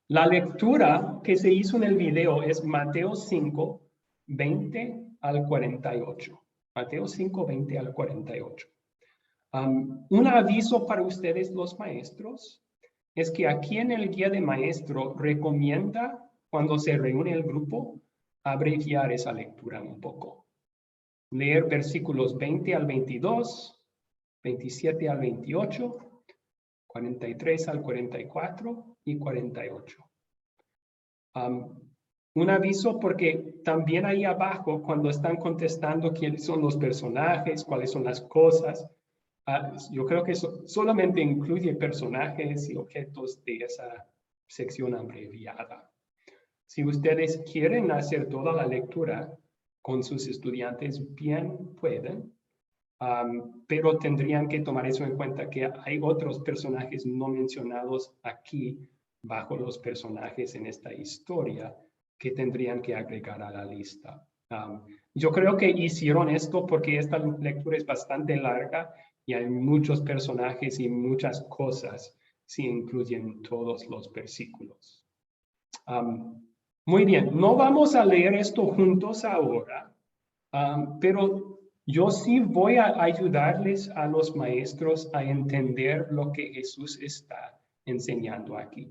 La lectura que se hizo en el video es Mateo 5, 20 al 48. Mateo 5, 20 al 48. Un aviso para ustedes los maestros es que aquí en el guía de maestro recomienda cuando se reúne el grupo abreviar esa lectura un poco. Leer versículos 20 al 22, 27 al 28, 43 al 44 y 48. Un aviso porque también ahí abajo cuando están contestando quiénes son los personajes, cuáles son las cosas, yo creo que eso solamente incluye personajes y objetos de esa sección abreviada. Si ustedes quieren hacer toda la lectura con sus estudiantes, bien pueden, pero tendrían que tomar eso en cuenta que hay otros personajes no mencionados aquí bajo los personajes en esta historia que tendrían que agregar a la lista. Yo creo que hicieron esto porque esta lectura es bastante larga Y hay muchos personajes y muchas cosas si incluyen todos los versículos. Muy bien, no vamos a leer esto juntos ahora, pero yo sí voy a ayudarles a los maestros a entender lo que Jesús está enseñando aquí.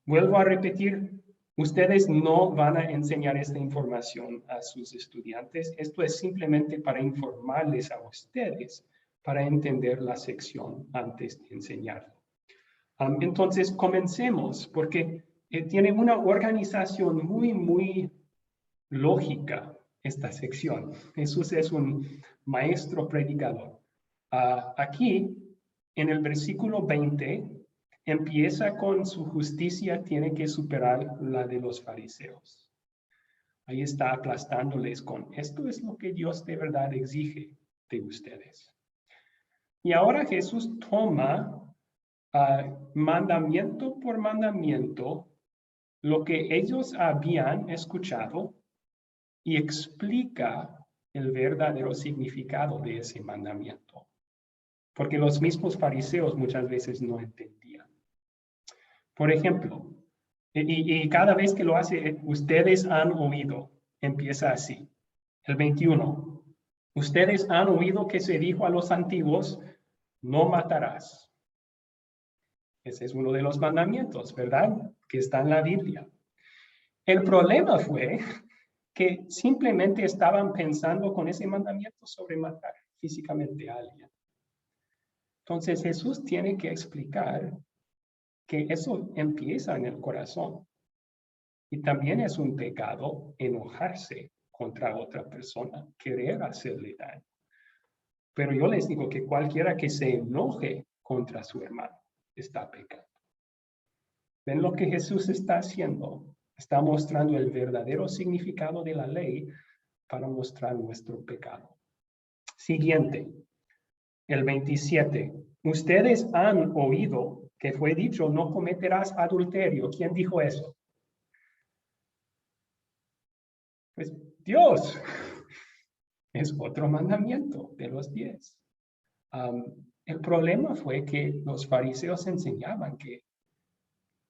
Vuelvo a repetir, ustedes no van a enseñar esta información a sus estudiantes. Esto es simplemente para informarles a ustedes, para entender la sección antes de enseñarlo. Entonces, comencemos, porque tiene una organización muy lógica esta sección. Jesús es un maestro predicador. Aquí, en el versículo 20, empieza con su justicia tiene que superar la de los fariseos. Ahí está aplastándoles con esto es lo que Dios de verdad exige de ustedes. Y ahora Jesús toma mandamiento por mandamiento lo que ellos habían escuchado y explica el verdadero significado de ese mandamiento. Porque los mismos fariseos muchas veces no entendían. Por ejemplo, y cada vez que lo hace, ustedes han oído, empieza así. El 21. Ustedes han oído que se dijo a los antiguos, no matarás. Ese es uno de los mandamientos, ¿verdad? Que está en la Biblia. El problema fue que simplemente estaban pensando con ese mandamiento sobre matar físicamente a alguien. Entonces Jesús tiene que explicar que eso empieza en el corazón. Y también es un pecado enojarse contra otra persona, querer hacerle daño. Pero yo les digo que cualquiera que se enoje contra su hermano está pecando. ¿Ven lo que Jesús está haciendo? Está mostrando el verdadero significado de la ley para mostrar nuestro pecado. Siguiente, el 27. Ustedes han oído que fue dicho, no cometerás adulterio. ¿Quién dijo eso? Pues Dios. Es otro mandamiento de los 10. El problema fue que los fariseos enseñaban que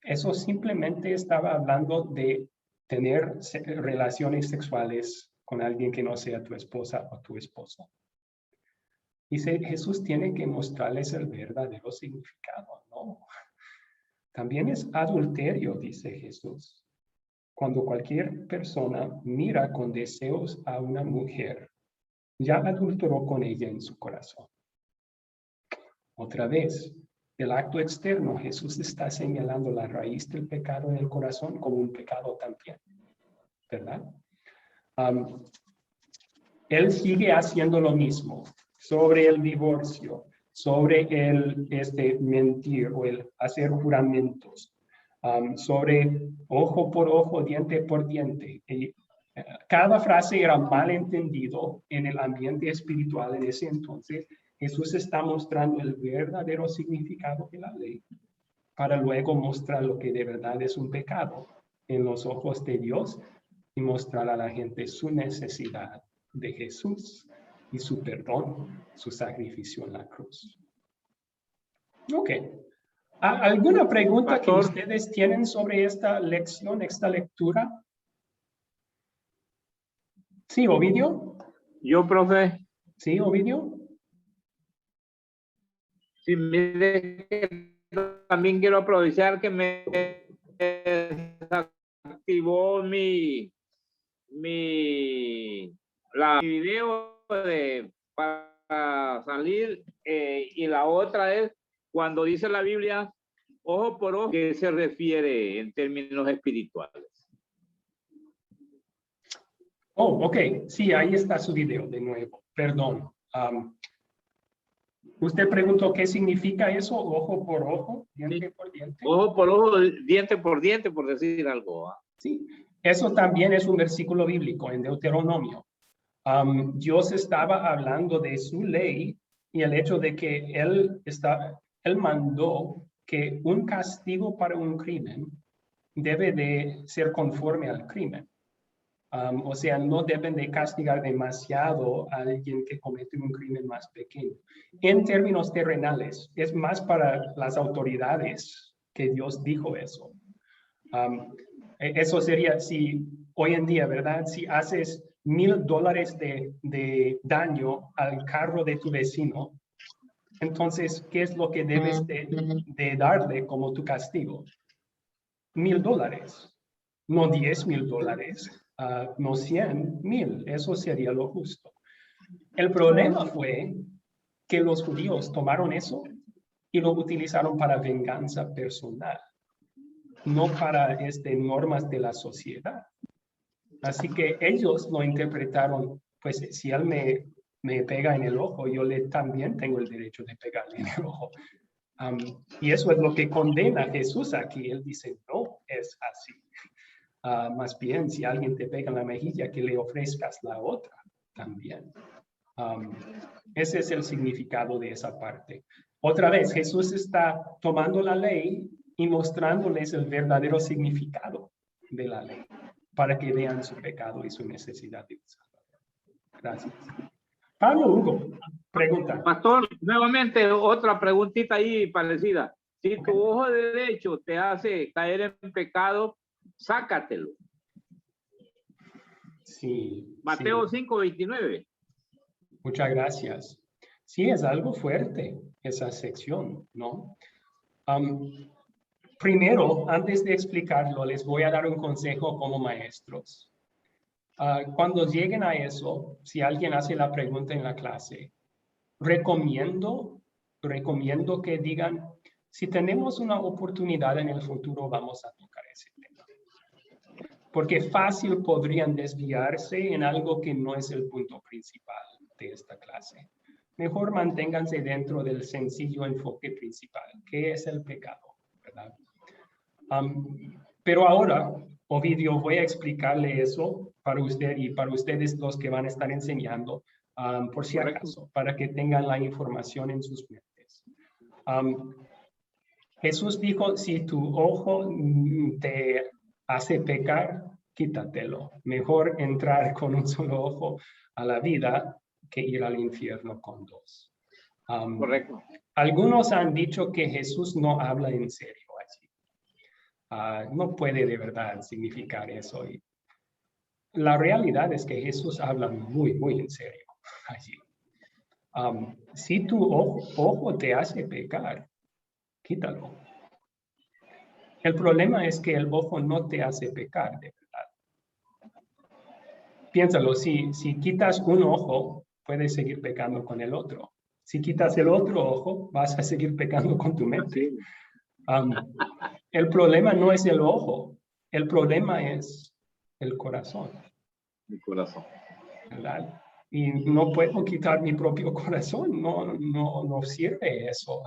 eso simplemente estaba hablando de tener relaciones sexuales con alguien que no sea tu esposa o tu esposo. Dice, Jesús tiene que mostrarles el verdadero significado, ¿no? También es adulterio, dice Jesús. Cuando cualquier persona mira con deseos a una mujer, ya adulteró con ella en su corazón. Otra vez, el acto externo, Jesús está señalando la raíz del pecado en el corazón como un pecado también, ¿verdad? Él sigue haciendo lo mismo sobre el divorcio, sobre el mentir o el hacer juramentos, sobre ojo por ojo, diente por diente. Cada frase era mal entendido en el ambiente espiritual en ese entonces. Jesús está mostrando el verdadero significado de la ley para luego mostrar lo que de verdad es un pecado en los ojos de Dios y mostrar a la gente su necesidad de Jesús y su perdón, su sacrificio en la cruz. Ok. ¿Alguna pregunta que ustedes tienen sobre esta lección, esta lectura? Sí, Ovidio. Yo, profe. Sí, Ovidio. Sí, mire, también quiero aprovechar que me activó mi video para salir y la otra es cuando dice la Biblia ojo por ojo, ¿qué se refiere en términos espirituales? Oh, ok. Sí, ahí está su video de nuevo. Perdón. Usted preguntó qué significa eso, ojo por ojo, diente por diente. Ojo por ojo, diente, por decir algo. Sí, eso también es un versículo bíblico en Deuteronomio. Dios estaba hablando de su ley y el hecho de que Él mandó que un castigo para un crimen debe de ser conforme al crimen. O sea, no deben de castigar demasiado a alguien que comete un crimen más pequeño. En términos terrenales, es más para las autoridades que Dios dijo eso. Eso sería si hoy en día, ¿verdad? Si haces $1,000 de daño al carro de tu vecino, entonces, ¿qué es lo que debes de darle como tu castigo? $1,000, no $10,000. No 100,000, eso sería lo justo. El problema fue que los judíos tomaron eso y lo utilizaron para venganza personal, no para normas de la sociedad. Así que ellos lo interpretaron, pues si él me pega en el ojo, yo también tengo el derecho de pegarle en el ojo. Y eso es lo que condena a Jesús aquí. Él dice, no es así. Más bien, si alguien te pega en la mejilla, que le ofrezcas la otra también. Ese es el significado de esa parte. Otra vez, Jesús está tomando la ley y mostrándoles el verdadero significado de la ley para que vean su pecado y su necesidad de usarla. Gracias. Pablo Hugo, pregunta. Pastor, nuevamente otra preguntita ahí parecida. Si tu ojo derecho te hace caer en pecado, sácatelo. Sí. Mateo sí. 5:29. Muchas gracias. Sí, es algo fuerte esa sección, ¿no? Primero, antes de explicarlo, les voy a dar un consejo como maestros. Cuando lleguen a eso, si alguien hace la pregunta en la clase, recomiendo que digan, si tenemos una oportunidad en el futuro, vamos a tocar ese tema. Porque fácil podrían desviarse en algo que no es el punto principal de esta clase. Mejor manténganse dentro del sencillo enfoque principal, que es el pecado, ¿verdad? Pero ahora, Ovidio, voy a explicarle eso para usted y para ustedes los que van a estar enseñando, por si acaso, para que tengan la información en sus mentes. Jesús dijo, si tu ojo te hace pecar, quítatelo. Mejor entrar con un solo ojo a la vida que ir al infierno con dos. Correcto. Algunos han dicho que Jesús no habla en serio allí. No puede de verdad significar eso. Y la realidad es que Jesús habla muy, muy en serio allí. Si tu ojo te hace pecar, quítalo. El problema es que el ojo no te hace pecar, de verdad. Piénsalo, si quitas un ojo, puedes seguir pecando con el otro. Si quitas el otro ojo, vas a seguir pecando con tu mente. El problema no es el ojo, el problema es el corazón. El corazón. ¿Verdad? Y no puedo quitar mi propio corazón, no sirve eso.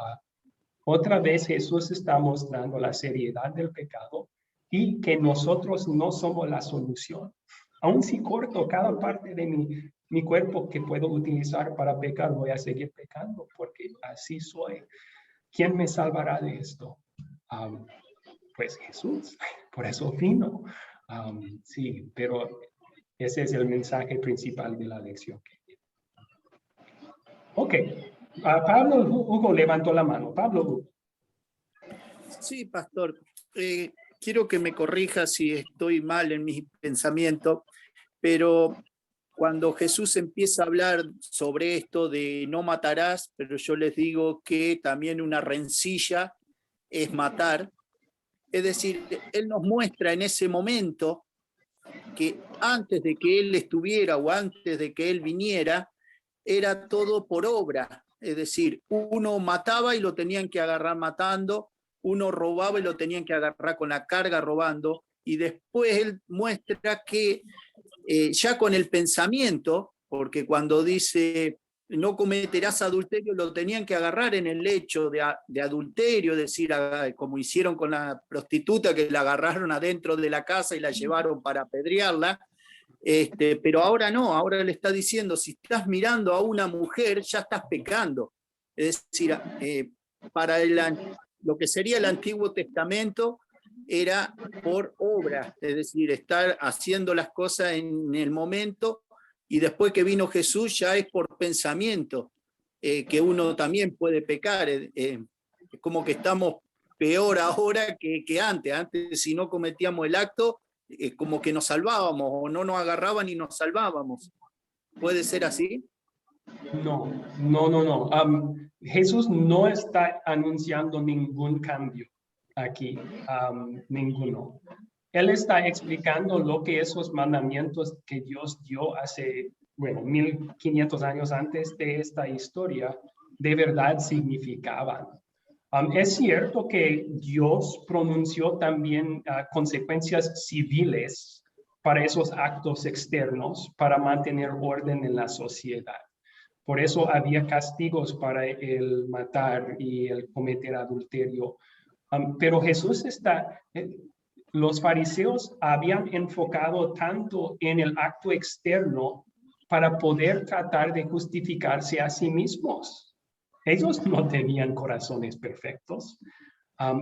Otra vez Jesús está mostrando la seriedad del pecado y que nosotros no somos la solución. Aun si corto cada parte de mi cuerpo que puedo utilizar para pecar, voy a seguir pecando porque así soy. ¿Quién me salvará de esto? Pues Jesús, por eso vino. Sí, pero ese es el mensaje principal de la lección. Ok. Pablo Hugo levantó la mano. Pablo Hugo. Sí, pastor. Quiero que me corrija si estoy mal en mi pensamiento, pero cuando Jesús empieza a hablar sobre esto de no matarás, pero yo les digo que también una rencilla es matar, es decir, Él nos muestra en ese momento que antes de que Él estuviera o antes de que Él viniera, era todo por obra. Es decir, uno mataba y lo tenían que agarrar matando, uno robaba y lo tenían que agarrar con la carga robando, y después Él muestra que ya con el pensamiento, porque cuando dice no cometerás adulterio, lo tenían que agarrar en el hecho de adulterio, es decir, como hicieron con la prostituta que la agarraron adentro de la casa y la llevaron para apedrearla. Pero ahora no, ahora le está diciendo, si estás mirando a una mujer, ya estás pecando. Es decir, para lo que sería el Antiguo Testamento, era por obra, es decir, estar haciendo las cosas en el momento, y después que vino Jesús ya es por pensamiento, que uno también puede pecar. Es como que estamos peor ahora que antes. Antes, si no cometíamos el acto, como que nos salvábamos, o no nos agarraban y nos salvábamos. ¿Puede ser así? No. Jesús no está anunciando ningún cambio aquí, ninguno. Él está explicando lo que esos mandamientos que Dios dio hace, 1500 años antes de esta historia, de verdad significaban. Es cierto que Dios pronunció también consecuencias civiles para esos actos externos, para mantener orden en la sociedad. Por eso había castigos para el matar y el cometer adulterio. Pero Jesús los fariseos habían enfocado tanto en el acto externo para poder tratar de justificarse a sí mismos. Ellos no tenían corazones perfectos.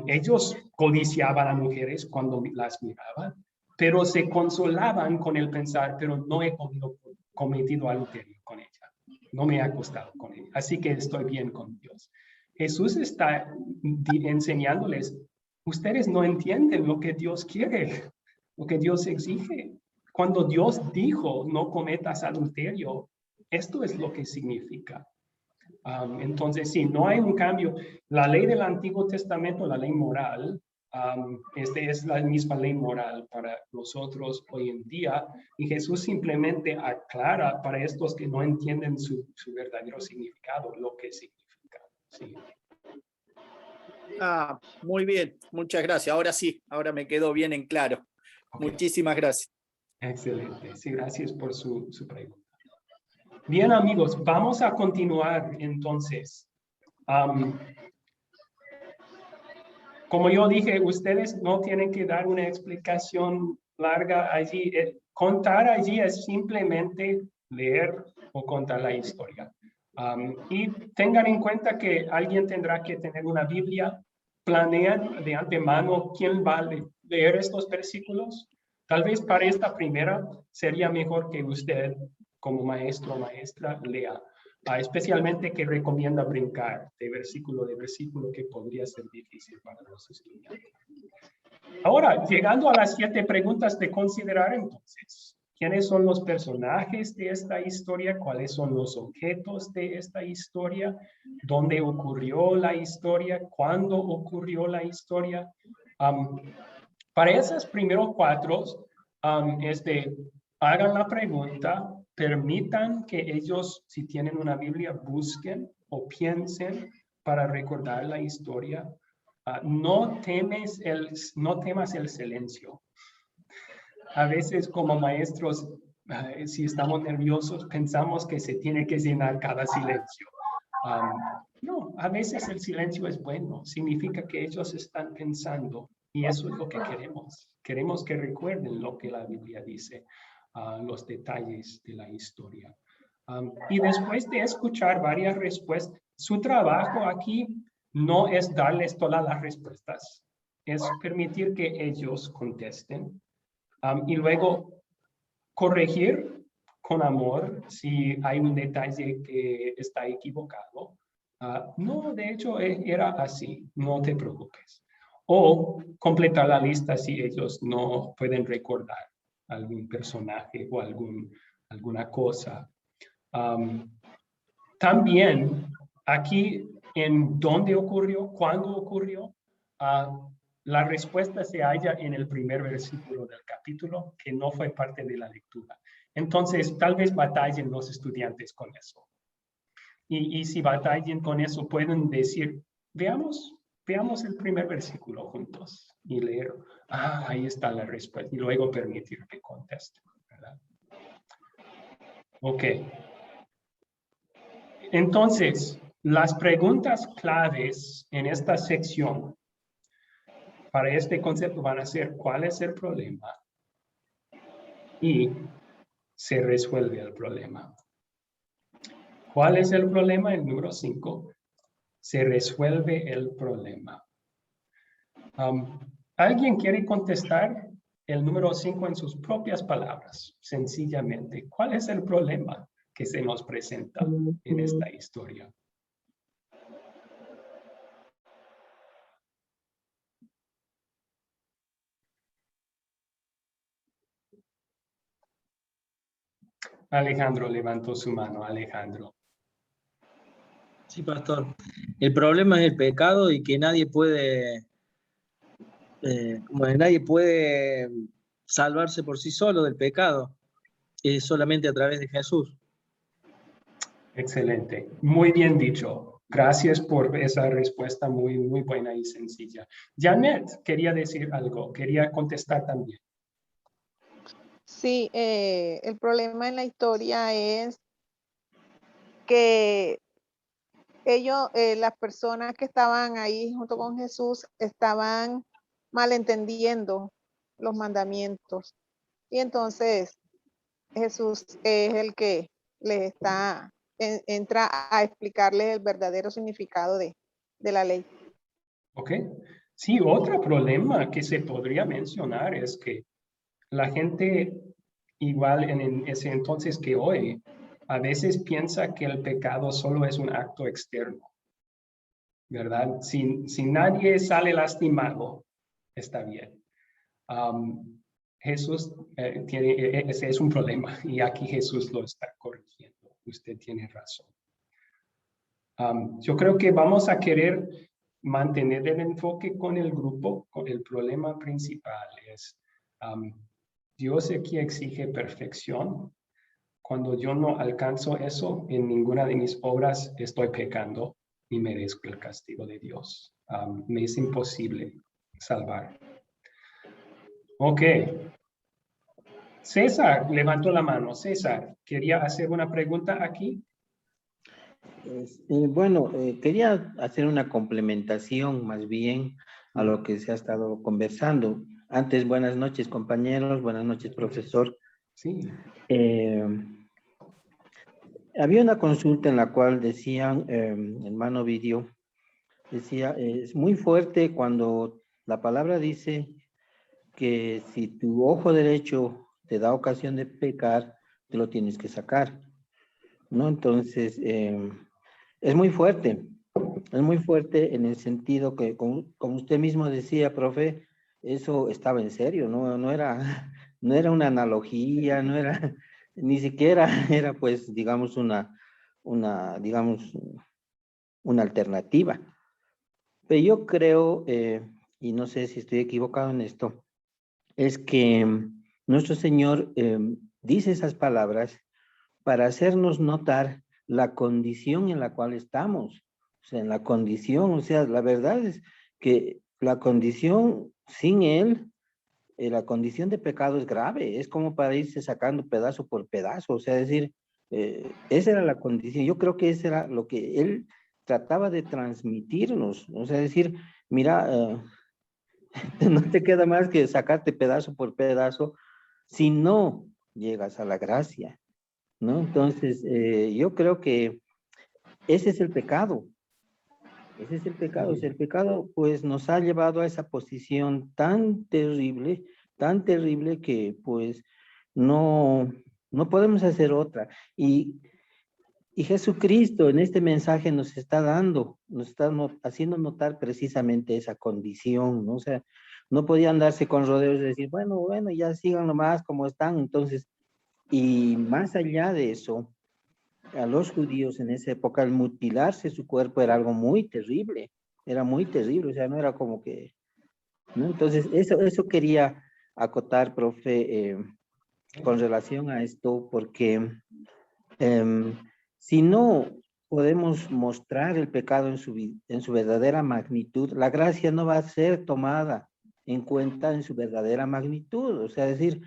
Ellos codiciaban a mujeres cuando las miraban, pero se consolaban con el pensar, pero no he cometido adulterio con ella. No me he acostado con ella, así que estoy bien con Dios. Jesús está enseñándoles, ustedes no entienden lo que Dios quiere, lo que Dios exige. Cuando Dios dijo, no cometas adulterio, esto es lo que significa. Entonces, sí, no hay un cambio. La ley del Antiguo Testamento, la ley moral, es la misma ley moral para nosotros hoy en día, y Jesús simplemente aclara para estos que no entienden su verdadero significado, lo que significa. Sí. Muy bien, muchas gracias. Ahora sí, ahora me quedó bien en claro. Okay. Muchísimas gracias. Excelente, sí, gracias por su pregunta. Bien, amigos, vamos a continuar entonces. Como yo dije, ustedes no tienen que dar una explicación larga allí. Contar allí es simplemente leer o contar la historia. Y tengan en cuenta que alguien tendrá que tener una Biblia. Planean de antemano quién va a leer estos versículos. Tal vez para esta primera sería mejor que usted, como maestro o maestra, lea. Especialmente que recomienda brincar de versículo, que podría ser difícil para los estudiantes. Ahora, llegando a las 7 preguntas de considerar entonces. ¿Quiénes son los personajes de esta historia? ¿Cuáles son los objetos de esta historia? ¿Dónde ocurrió la historia? ¿Cuándo ocurrió la historia? Para esas primeros 4, hagan la pregunta, permitan que ellos, si tienen una Biblia, busquen o piensen para recordar la historia. No temas el silencio. A veces como maestros, si estamos nerviosos, pensamos que se tiene que llenar cada silencio. No, a veces el silencio es bueno. Significa que ellos están pensando y eso es lo que queremos. Queremos que recuerden lo que la Biblia dice. Los detalles de la historia. Y después de escuchar varias respuestas, su trabajo aquí no es darles todas las respuestas, es permitir que ellos contesten y luego corregir con amor si hay un detalle que está equivocado. No, de hecho era así, no te preocupes. O completar la lista si ellos no pueden recordar algún personaje o alguna cosa. También aquí en dónde ocurrió, cuándo ocurrió, la respuesta se halla en el primer versículo del capítulo, que no fue parte de la lectura. Entonces, tal vez batallen los estudiantes con eso. Y si batallen con eso, pueden decir, veamos el primer versículo juntos y leer. Ahí está la respuesta. Y luego permitir que contesten, ¿verdad? Ok. Entonces, las preguntas claves en esta sección para este concepto van a ser ¿cuál es el problema? Y se resuelve el problema. ¿Cuál es el problema? El número 5. Se resuelve el problema. ¿Alguien quiere contestar el número 5 en sus propias palabras? Sencillamente, ¿cuál es el problema que se nos presenta en esta historia? Alejandro levantó su mano. Alejandro. Sí, pastor. El problema es el pecado y que nadie puede, nadie puede salvarse por sí solo del pecado. Es solamente a través de Jesús. Excelente. Muy bien dicho. Gracias por esa respuesta muy, muy buena y sencilla. Janet quería decir algo. Quería contestar también. Sí, el problema en la historia es que ellos, las personas que estaban ahí junto con Jesús, estaban malentendiendo los mandamientos. Y entonces Jesús es el que les entra a explicarles el verdadero significado de la ley. ¿Ok? Sí, otro problema que se podría mencionar es que la gente, igual en ese entonces que hoy, a veces piensa que el pecado solo es un acto externo, ¿verdad? Si nadie sale lastimado, está bien. Jesús ese es un problema y aquí Jesús lo está corrigiendo. Usted tiene razón. Yo creo que vamos a querer mantener el enfoque con el grupo. Con el problema principal es Dios aquí exige perfección. Cuando yo no alcanzo eso en ninguna de mis obras, estoy pecando y merezco el castigo de Dios. Me es imposible salvar. Ok. César levantó la mano. César, ¿quería hacer una pregunta aquí? Bueno, quería hacer una complementación más bien a lo que se ha estado conversando. Antes, buenas noches compañeros, buenas noches profesor. Sí. Había una consulta en la cual decían, hermano Vidio, decía, es muy fuerte cuando la palabra dice que si tu ojo derecho te da ocasión de pecar, te lo tienes que sacar, ¿no? Entonces, es muy fuerte en el sentido que, como usted mismo decía, profe, eso estaba en serio, no era una analogía, no era, ni siquiera era, pues, digamos, digamos, una alternativa. Pero yo creo, y no sé si estoy equivocado en esto, es que nuestro Señor dice esas palabras para hacernos notar la condición en la cual estamos. O sea, en la condición, o sea, la verdad es que la condición sin Él, la condición de pecado es grave, es como para irse sacando pedazo por pedazo, o sea, decir, esa era la condición, yo creo que eso era lo que Él trataba de transmitirnos, o sea, decir, mira, no te queda más que sacarte pedazo por pedazo si no llegas a la gracia, ¿no? Entonces, yo creo que ese es el pecado. Ese es el pecado. O sea, el pecado, pues, nos ha llevado a esa posición tan terrible que, pues, no podemos hacer otra. Y Jesucristo en este mensaje nos está dando, nos está haciendo notar precisamente esa condición, ¿no? O sea, no podía andarse con rodeos y decir, bueno, ya sigan nomás como están. Entonces, y más allá de eso, a los judíos en esa época el mutilarse su cuerpo era algo muy terrible, o sea, no era como que, ¿no? Entonces, eso quería acotar, profe, con relación a esto, porque si no podemos mostrar el pecado en su verdadera magnitud, la gracia no va a ser tomada en cuenta en su verdadera magnitud, o sea, decir,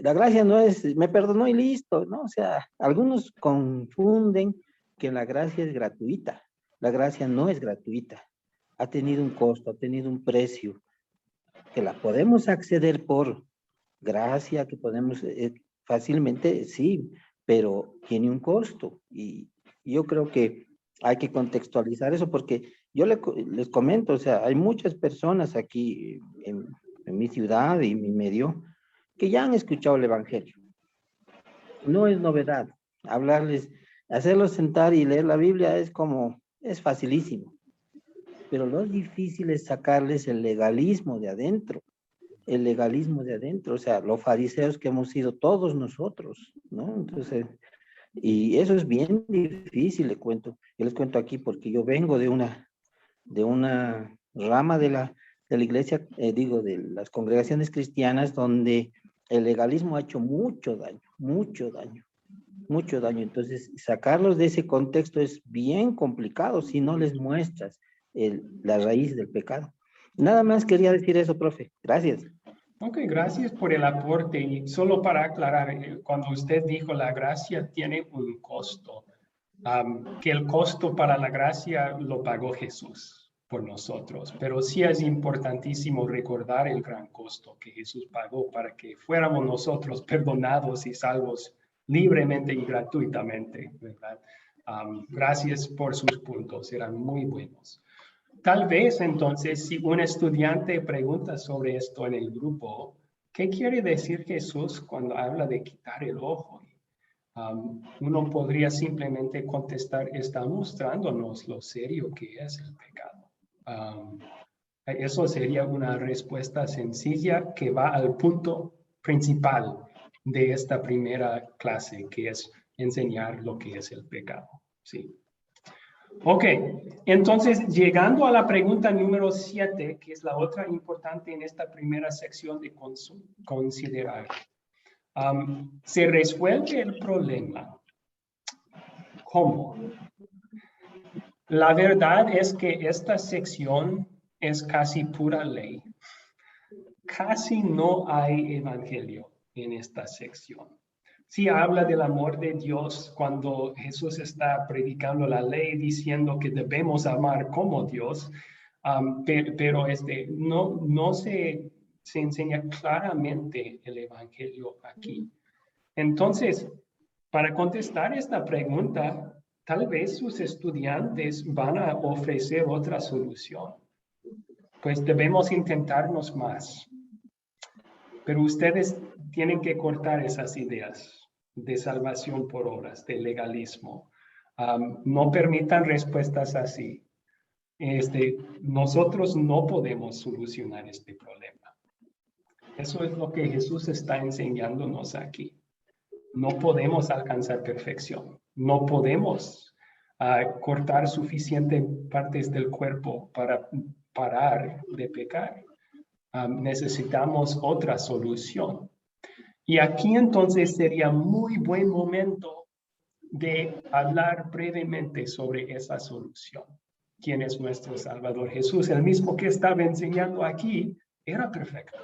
la gracia no es, me perdonó y listo, ¿no? O sea, algunos confunden que la gracia es gratuita. La gracia no es gratuita. Ha tenido un costo, ha tenido un precio, que la podemos acceder por gracia, que podemos fácilmente, sí, pero tiene un costo. Y yo creo que Hay que contextualizar eso porque yo les comento, o sea, hay muchas personas aquí en mi ciudad y mi medio que ya han escuchado el Evangelio. No es novedad. Hablarles, hacerlos sentar y leer la Biblia es facilísimo. Pero lo difícil es sacarles el legalismo de adentro. El legalismo de adentro, o sea, los fariseos que hemos sido todos nosotros, ¿no? Entonces, y eso es bien difícil, le cuento. Yo les cuento aquí porque yo vengo de una rama de la iglesia, de las congregaciones cristianas, donde el legalismo ha hecho mucho daño, mucho daño, mucho daño. Entonces, sacarlos de ese contexto es bien complicado si no les muestras la raíz del pecado. Nada más quería decir eso, profe. Gracias. Ok, gracias por el aporte. Y solo para aclarar, cuando usted dijo la gracia tiene un costo, que el costo para la gracia lo pagó Jesús por nosotros. Pero sí es importantísimo recordar el gran costo que Jesús pagó para que fuéramos nosotros perdonados y salvos libremente y gratuitamente, ¿verdad? Gracias por sus puntos, eran muy buenos. Tal vez entonces si un estudiante pregunta sobre esto en el grupo, ¿qué quiere decir Jesús cuando habla de quitar el ojo? Uno podría simplemente contestar, está mostrándonos lo serio que es el pecado. Eso sería una respuesta sencilla que va al punto principal de esta primera clase, que es enseñar lo que es el pecado. Sí. Ok, entonces llegando a la pregunta número 7, que es la otra importante en esta primera sección de considerar. ¿Se resuelve el problema? ¿Cómo? La verdad es que esta sección es casi pura ley. Casi no hay evangelio en esta sección. Sí habla del amor de Dios cuando Jesús está predicando la ley diciendo que debemos amar como Dios, pero no se enseña claramente el evangelio aquí. Entonces, para contestar esta pregunta, tal vez sus estudiantes van a ofrecer otra solución. Pues debemos intentarnos más. Pero ustedes tienen que cortar esas ideas de salvación por obras, de legalismo. No permitan respuestas así. Nosotros no podemos solucionar este problema. Eso es lo que Jesús está enseñándonos aquí. No podemos alcanzar perfección. No podemos cortar suficientes partes del cuerpo para parar de pecar. Necesitamos otra solución. Y aquí entonces sería muy buen momento de hablar brevemente sobre esa solución. ¿Quién es nuestro Salvador? Jesús, el mismo que estaba enseñando aquí, era perfecto.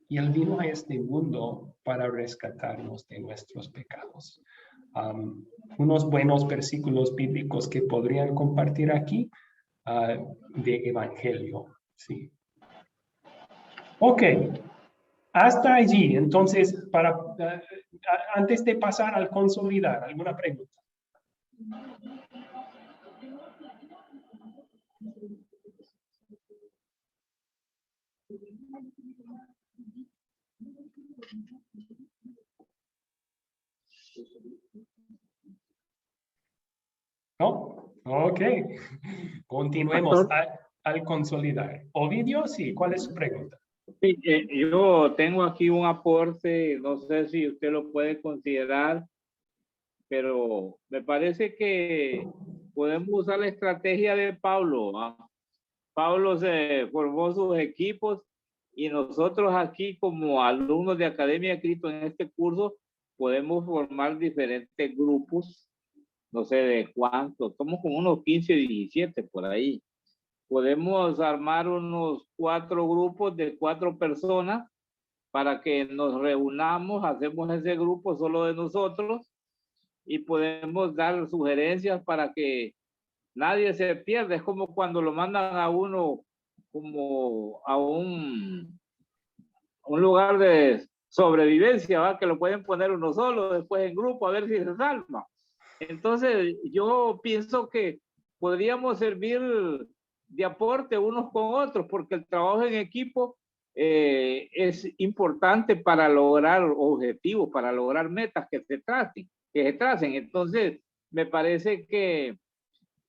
Y Él vino a este mundo para rescatarnos de nuestros pecados. Unos buenos versículos bíblicos que podrían compartir aquí de Evangelio. Sí. Ok. Hasta allí, entonces, antes de pasar al consolidar, ¿alguna pregunta? ¿No? Ok. Continuemos al consolidar. Ovidio, sí, ¿cuál es su pregunta? Sí, yo tengo aquí un aporte, no sé si usted lo puede considerar, pero me parece que podemos usar la estrategia de Pablo. Pablo se formó sus equipos y nosotros aquí como alumnos de Academia de Cristo en este curso podemos formar diferentes grupos, no sé de cuántos, somos como unos 15, 17 por ahí. Podemos armar unos 4 grupos de 4 personas para que nos reunamos, hacemos ese grupo solo de nosotros y podemos dar sugerencias para que nadie se pierda. Es como cuando lo mandan a uno como a un lugar de sobrevivencia, ¿va? Que lo pueden poner uno solo, después en grupo, a ver si se salva. Entonces, yo pienso que podríamos servir de aporte unos con otros, porque el trabajo en equipo es importante para lograr objetivos, para lograr metas que se tracen. Entonces, me parece que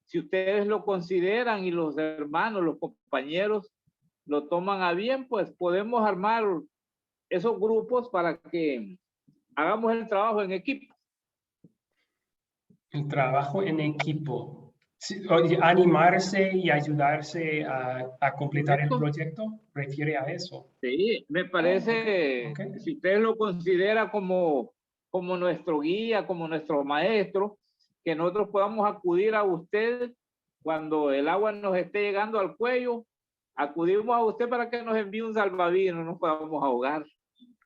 si ustedes lo consideran y los hermanos, los compañeros lo toman a bien, pues podemos armar esos grupos para que hagamos el trabajo en equipo. El trabajo en equipo. Sí, oye, animarse y ayudarse a completar el proyecto, refiere a eso. Sí, me parece, Okay. si usted lo considera como nuestro guía, como nuestro maestro, que nosotros podamos acudir a usted cuando el agua nos esté llegando al cuello, acudimos a usted para que nos envíe un salvavidas, no nos podamos ahogar.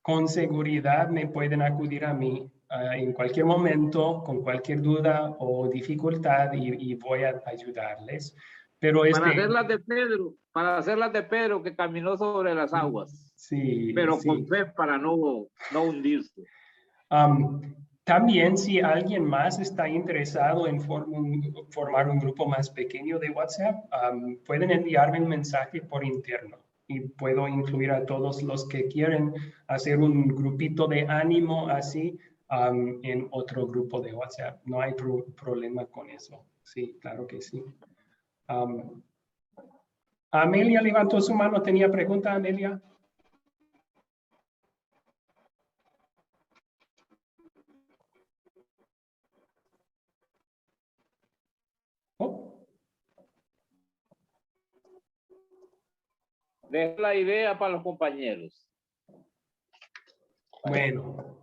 Con seguridad me pueden acudir a mí en cualquier momento, con cualquier duda o dificultad y voy a ayudarles. Pero para hacer las de Pedro que caminó sobre las aguas. Sí, pero sí. con fe para no hundirse. También si alguien más está interesado en formar un grupo más pequeño de WhatsApp, pueden enviarme un mensaje por interno y puedo incluir a todos los que quieren hacer un grupito de ánimo así en otro grupo de WhatsApp. No hay problema con eso. Sí, claro que sí. Amelia levantó su mano. ¿Tenía pregunta, Amelia? Dejo la idea para los compañeros. Bueno.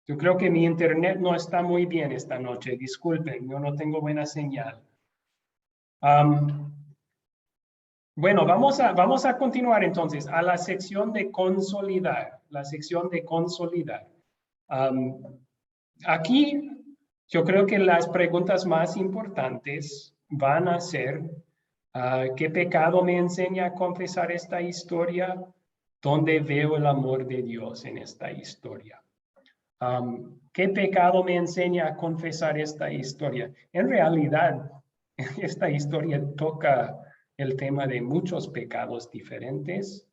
Yo creo que mi internet no está muy bien esta noche. Disculpen, yo no tengo buena señal. Bueno, vamos a continuar entonces a la sección de consolidar. La sección de consolidar. Aquí yo creo que las preguntas más importantes van a ser ¿qué pecado me enseña a confesar esta historia? ¿Dónde veo el amor de Dios en esta historia? ¿Qué pecado me enseña a confesar esta historia? En realidad, esta historia toca el tema de muchos pecados diferentes.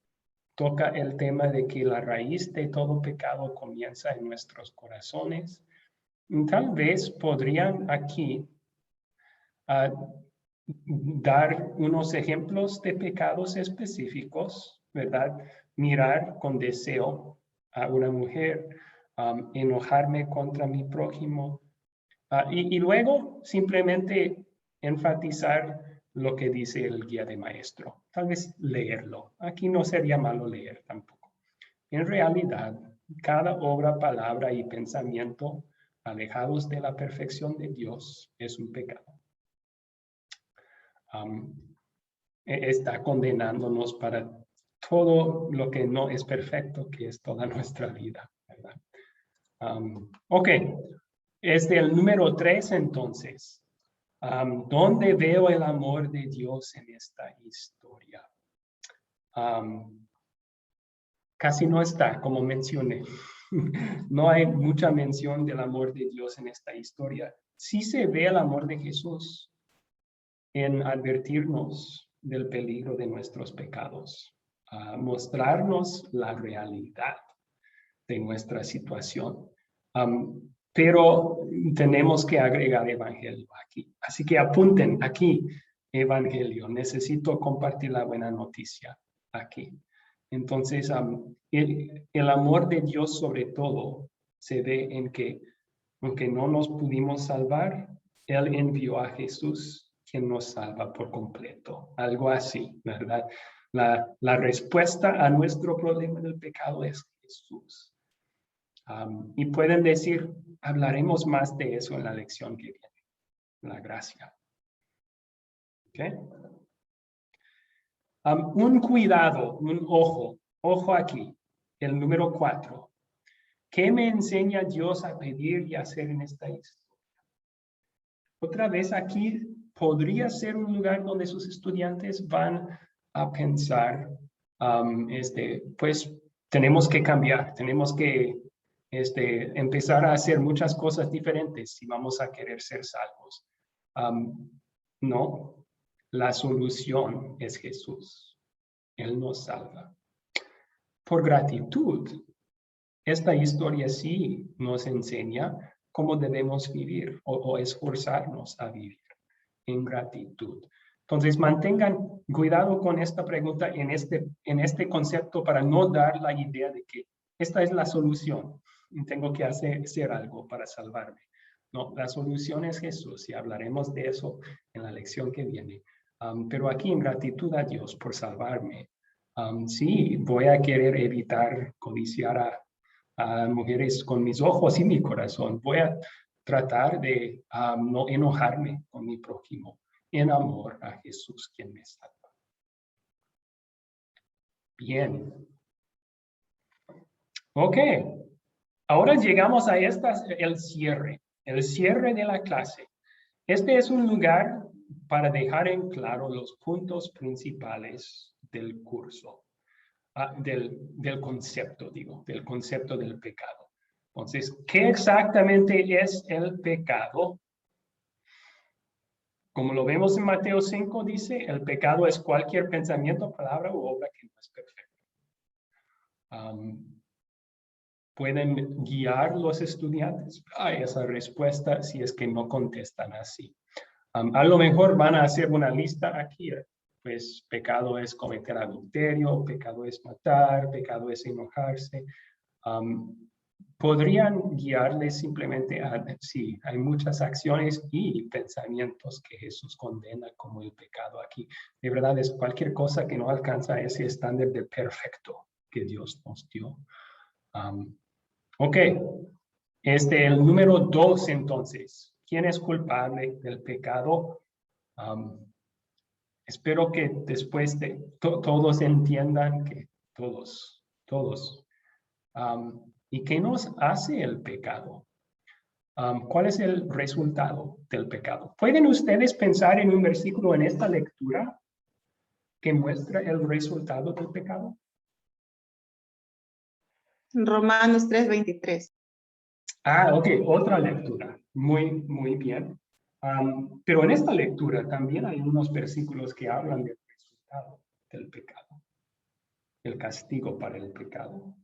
Toca el tema de que la raíz de todo pecado comienza en nuestros corazones. Tal vez podrían aquí dar unos ejemplos de pecados específicos, ¿verdad? Mirar con deseo a una mujer, enojarme contra mi prójimo y luego simplemente enfatizar lo que dice el guía de maestro. Tal vez leerlo. Aquí no sería malo leer tampoco. En realidad, cada obra, palabra y pensamiento alejados de la perfección de Dios es un pecado. Está condenándonos para todo lo que no es perfecto, que es toda nuestra vida, ¿verdad? Ok, es el número 3 entonces. ¿Dónde veo el amor de Dios en esta historia? Casi no está, como mencioné. No hay mucha mención del amor de Dios en esta historia. Sí se ve el amor de Jesús en advertirnos del peligro de nuestros pecados, mostrarnos la realidad de nuestra situación. Pero tenemos que agregar evangelio aquí. Así que apunten aquí, evangelio. Necesito compartir la buena noticia aquí. Entonces, el amor de Dios sobre todo se ve en que, aunque no nos pudimos salvar, Él envió a Jesús, quien nos salva por completo. Algo así, ¿verdad? La respuesta a nuestro problema del pecado es Jesús. Y pueden decir, hablaremos más de eso en la lección que viene. La gracia. ¿Okay? Un cuidado, un ojo aquí, el número 4. ¿Qué me enseña Dios a pedir y hacer en esta historia? Otra vez aquí podría ser un lugar donde sus estudiantes van a pensar, pues tenemos que cambiar, tenemos que empezar a hacer muchas cosas diferentes si vamos a querer ser salvos. No, la solución es Jesús. Él nos salva. Por gratitud, esta historia sí nos enseña cómo debemos vivir o esforzarnos a vivir en gratitud. Entonces, mantengan cuidado con esta pregunta en este concepto para no dar la idea de que esta es la solución y tengo que hacer algo para salvarme. No, la solución es Jesús y hablaremos de eso en la lección que viene. Pero aquí en gratitud a Dios por salvarme, sí, voy a querer evitar codiciar a mujeres con mis ojos y mi corazón. Voy a tratar de no enojarme con mi prójimo en amor a Jesús, quien me salva. Bien. Ok. Ahora llegamos a el cierre de la clase. Este es un lugar para dejar en claro los puntos principales del curso, del concepto del pecado. Entonces, ¿qué exactamente es el pecado? Como lo vemos en Mateo 5, dice, el pecado es cualquier pensamiento, palabra u obra que no es perfecto. ¿Pueden guiar los estudiantes a esa respuesta si es que no contestan así? A lo mejor van a hacer una lista aquí, pues pecado es cometer adulterio, pecado es matar, pecado es enojarse. Podrían guiarles simplemente a, sí, hay muchas acciones y pensamientos que Jesús condena como el pecado aquí. De verdad es cualquier cosa que no alcanza ese estándar de perfecto que Dios nos dio. Ok, el número 2 entonces. ¿Quién es culpable del pecado? Espero que después todos entiendan que todos. ¿Y qué nos hace el pecado? ¿Cuál es el resultado del pecado? ¿Pueden ustedes pensar en un versículo en esta lectura que muestra el resultado del pecado? Romanos 3:23. Ok, otra lectura. Muy bien. Pero en esta lectura también hay unos versículos que hablan del resultado del pecado, el castigo para el pecado.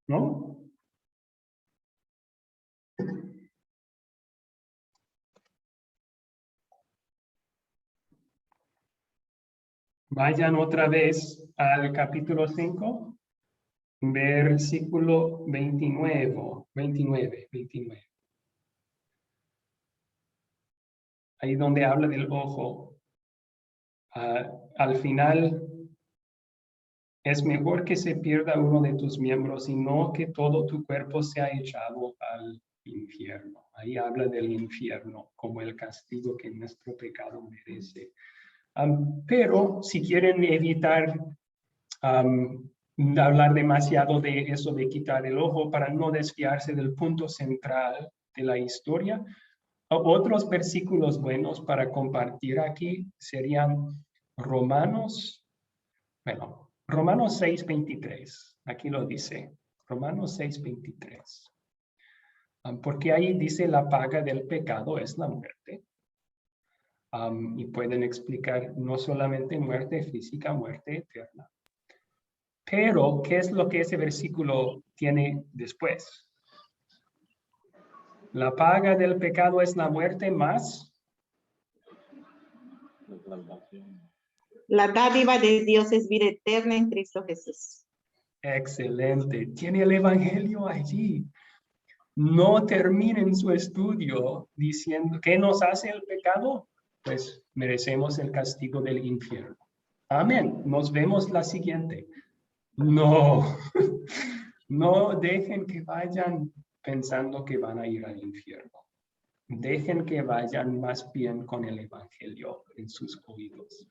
¿No? Vayan otra vez al capítulo 5, versículo 29. Ahí donde habla del ojo. Al final, es mejor que se pierda uno de tus miembros y no que todo tu cuerpo sea echado al infierno. Ahí habla del infierno como el castigo que nuestro pecado merece. Pero si quieren evitar hablar demasiado de eso de quitar el ojo para no desviarse del punto central de la historia, otros versículos buenos para compartir aquí serían Romanos 6:23. Aquí lo dice, Romanos 6:23. Porque ahí dice la paga del pecado es la muerte. Y pueden explicar no solamente muerte física, muerte eterna. Pero, ¿qué es lo que ese versículo tiene después? La paga del pecado es la muerte más. La dádiva de Dios es vida eterna en Cristo Jesús. Excelente. Tiene el evangelio allí. No terminen su estudio diciendo ¿qué nos hace el pecado? Pues merecemos el castigo del infierno. Amén. Nos vemos la siguiente. No, no dejen que vayan pensando que van a ir al infierno. Dejen que vayan más bien con el evangelio en sus oídos.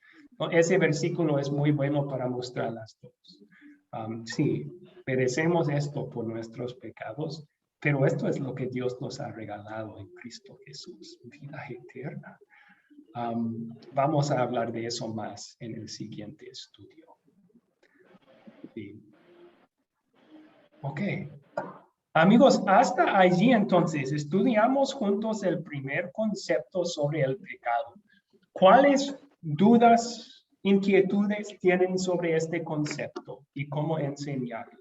Ese versículo es muy bueno para mostrar las dos. Sí, merecemos esto por nuestros pecados, pero esto es lo que Dios nos ha regalado en Cristo Jesús, vida eterna. Vamos a hablar de eso más en el siguiente estudio. Sí. Ok. Amigos, hasta allí entonces estudiamos juntos el primer concepto sobre el pecado. ¿Cuáles dudas, inquietudes tienen sobre este concepto y cómo enseñarlo?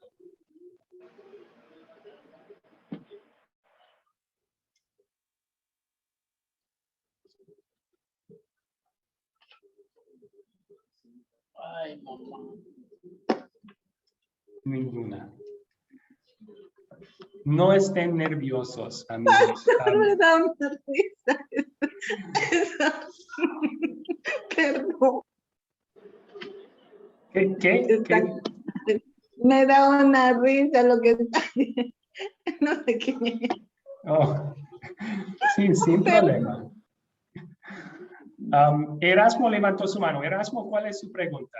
Ay, mamá. Ninguna. No estén nerviosos, amigos. Me da una risa. Perdón. ¿Qué? Me da una risa lo que está. No sé qué. Oh, sí, sin problema. Erasmo levantó su mano. Erasmo, ¿cuál es su pregunta?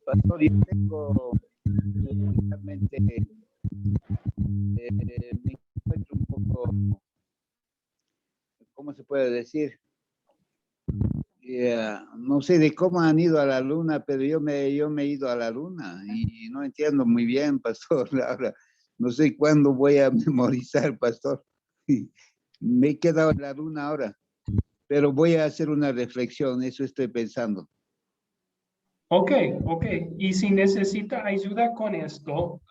Pastor, yo tengo realmente, me encuentro un poco, ¿cómo se puede decir? No sé de cómo han ido a la luna, pero yo me he ido a la luna y no entiendo muy bien, pastor. Ahora, no sé cuándo voy a memorizar, pastor. Me he quedado en la luna ahora, pero voy a hacer una reflexión, eso estoy pensando. Ok. Y si necesita ayuda con esto,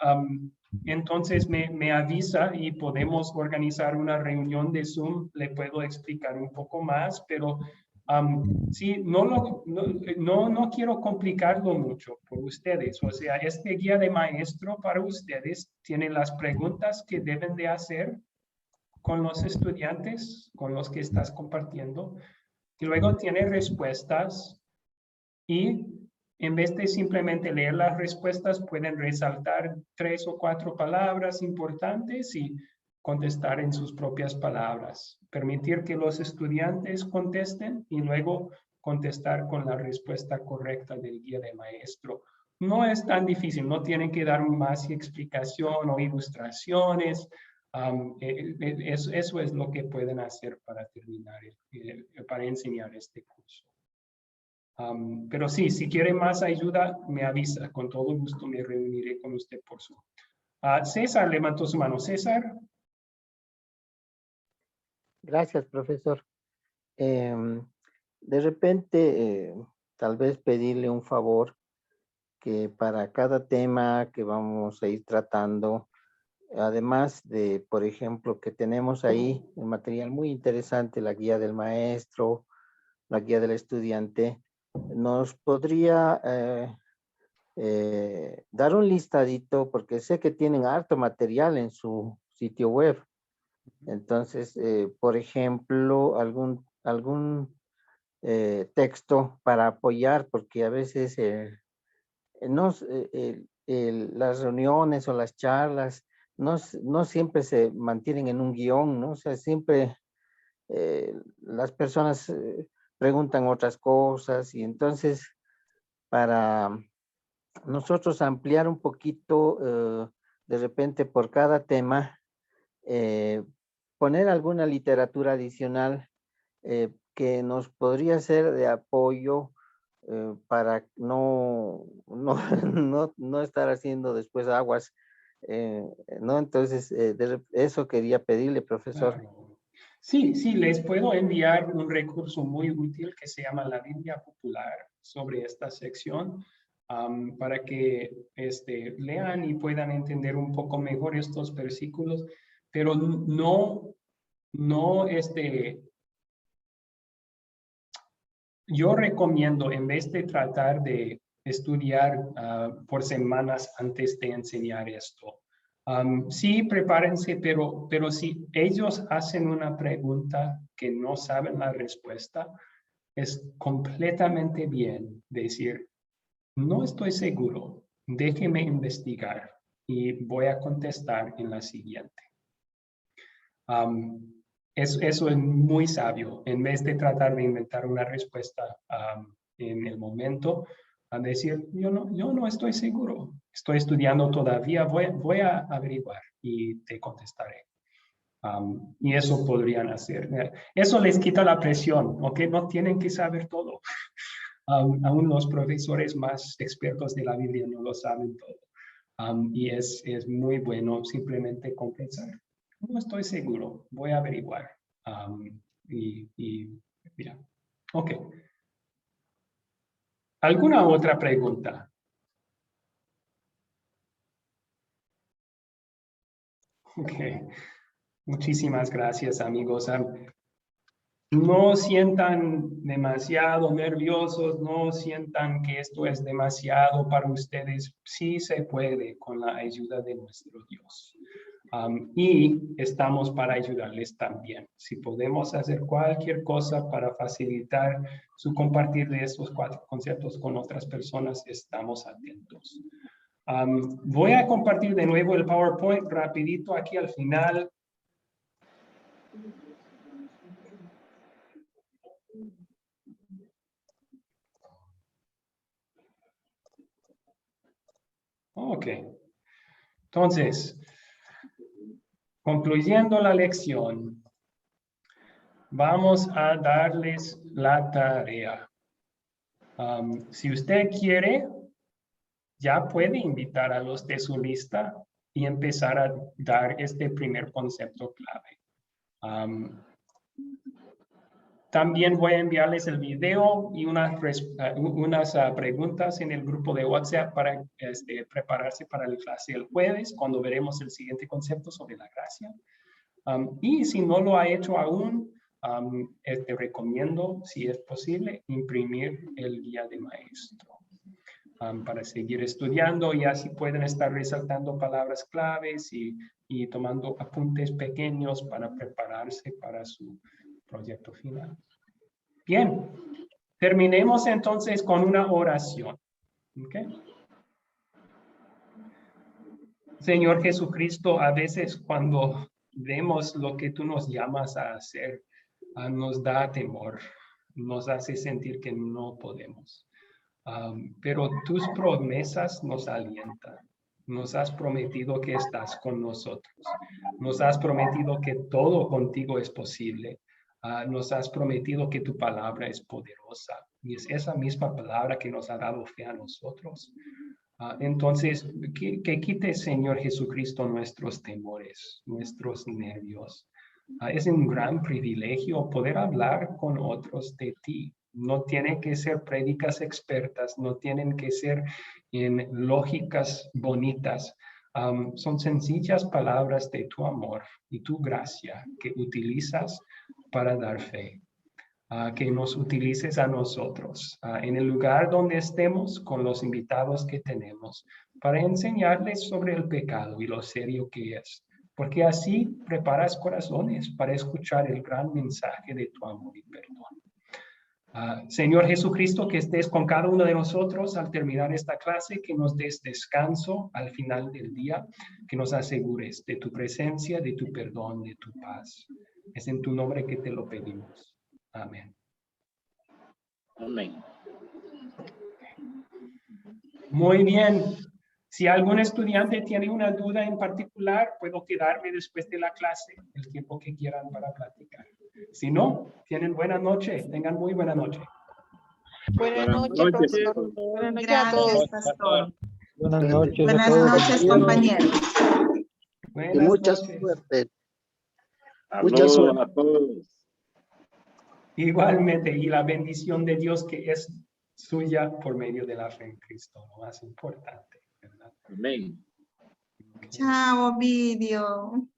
entonces me avisa y podemos organizar una reunión de Zoom. Le puedo explicar un poco más, pero sí, no quiero complicarlo mucho por ustedes. O sea, este guía de maestro para ustedes tiene las preguntas que deben de hacer con los estudiantes, con los que estás compartiendo, y luego tiene respuestas y en vez de simplemente leer las respuestas, pueden resaltar 3 o 4 palabras importantes y contestar en sus propias palabras. Permitir que los estudiantes contesten y luego contestar con la respuesta correcta del guía de maestro. No es tan difícil, no tienen que dar más explicación o ilustraciones. Eso es lo que pueden hacer para terminar, para enseñar este curso. Pero sí, si quiere más ayuda, me avisa. Con todo gusto me reuniré con usted por su. César levantó su mano. César. Gracias, profesor. De repente, tal vez pedirle un favor que para cada tema que vamos a ir tratando, además de, por ejemplo, que tenemos ahí un material muy interesante, la guía del maestro, la guía del estudiante, nos podría dar un listadito, porque sé que tienen harto material en su sitio web. Entonces, por ejemplo, algún texto para apoyar, porque a veces las reuniones o las charlas no siempre se mantienen en un guión, ¿no? O sea, siempre las personas preguntan otras cosas y entonces para nosotros ampliar un poquito de repente por cada tema, poner alguna literatura adicional que nos podría ser de apoyo para no estar haciendo después aguas, ¿no? Entonces, eso quería pedirle, profesor. Claro. Sí, les puedo enviar un recurso muy útil que se llama la Biblia Popular sobre esta sección para que lean y puedan entender un poco mejor estos versículos, pero yo recomiendo, en vez de tratar de estudiar por semanas antes de enseñar esto, sí, prepárense, pero si ellos hacen una pregunta que no saben la respuesta, es completamente bien decir, no estoy seguro, déjeme investigar y voy a contestar en la siguiente. Eso es muy sabio. En vez de tratar de inventar una respuesta en el momento, a decir, yo no estoy seguro, estoy estudiando todavía, voy a averiguar y te contestaré. Y eso podrían hacer. Eso les quita la presión, ¿ok? No tienen que saber todo. Aún los profesores más expertos de la Biblia no lo saben todo. Y es muy bueno simplemente confesar. No estoy seguro, voy a averiguar. Mira, ok. ¿Alguna otra pregunta? Ok. Muchísimas gracias, amigos. No sientan demasiado nerviosos, no sientan que esto es demasiado para ustedes. Sí se puede con la ayuda de nuestro Dios. Y estamos para ayudarles también. Si podemos hacer cualquier cosa para facilitar su compartir de estos 4 conceptos con otras personas, estamos atentos. Voy a compartir de nuevo el PowerPoint rapidito aquí al final. Ok. Entonces, concluyendo la lección, vamos a darles la tarea. Si usted quiere, ya puede invitar a los de su lista y empezar a dar este primer concepto clave. También voy a enviarles el video y unas preguntas en el grupo de WhatsApp para prepararse para la clase el jueves, cuando veremos el siguiente concepto sobre la gracia. Y si no lo ha hecho aún, te recomiendo, si es posible, imprimir el guía de maestro para seguir estudiando, y así pueden estar resaltando palabras claves y tomando apuntes pequeños para prepararse para su proyecto final. Bien, terminemos entonces con una oración. ¿Okay? Señor Jesucristo, a veces cuando vemos lo que tú nos llamas a hacer, nos da temor, nos hace sentir que no podemos. Pero tus promesas nos alientan. Nos has prometido que estás con nosotros. Nos has prometido que todo contigo es posible. Nos has prometido que tu palabra es poderosa. Y es esa misma palabra que nos ha dado fe a nosotros. Entonces, que quite, Señor Jesucristo, nuestros temores, nuestros nervios. Es un gran privilegio poder hablar con otros de ti. No tienen que ser prédicas expertas, no tienen que ser en lógicas bonitas. Son sencillas palabras de tu amor y tu gracia que utilizas para dar fe. Que nos utilices a nosotros en el lugar donde estemos con los invitados que tenemos para enseñarles sobre el pecado y lo serio que es, porque así preparas corazones para escuchar el gran mensaje de tu amor y perdón. Señor Jesucristo, que estés con cada uno de nosotros al terminar esta clase, que nos des descanso al final del día, que nos asegures de tu presencia, de tu perdón, de tu paz. Es en tu nombre que te lo pedimos. Amén. Amén. Muy bien. Si algún estudiante tiene una duda en particular, puedo quedarme después de la clase el tiempo que quieran para platicar. Si no, tienen buena noche. Tengan muy buena noche. Buenas noches, profesor. Buenas noches a todos. Gracias, pastor. Buenas noches. Buenas noches, compañeros. Y mucha suerte. Mucha Saludos suerte. a todos. Igualmente, y la bendición de Dios que es suya por medio de la fe en Cristo, lo más importante, ¿verdad? Amén. Chao, Ovidio.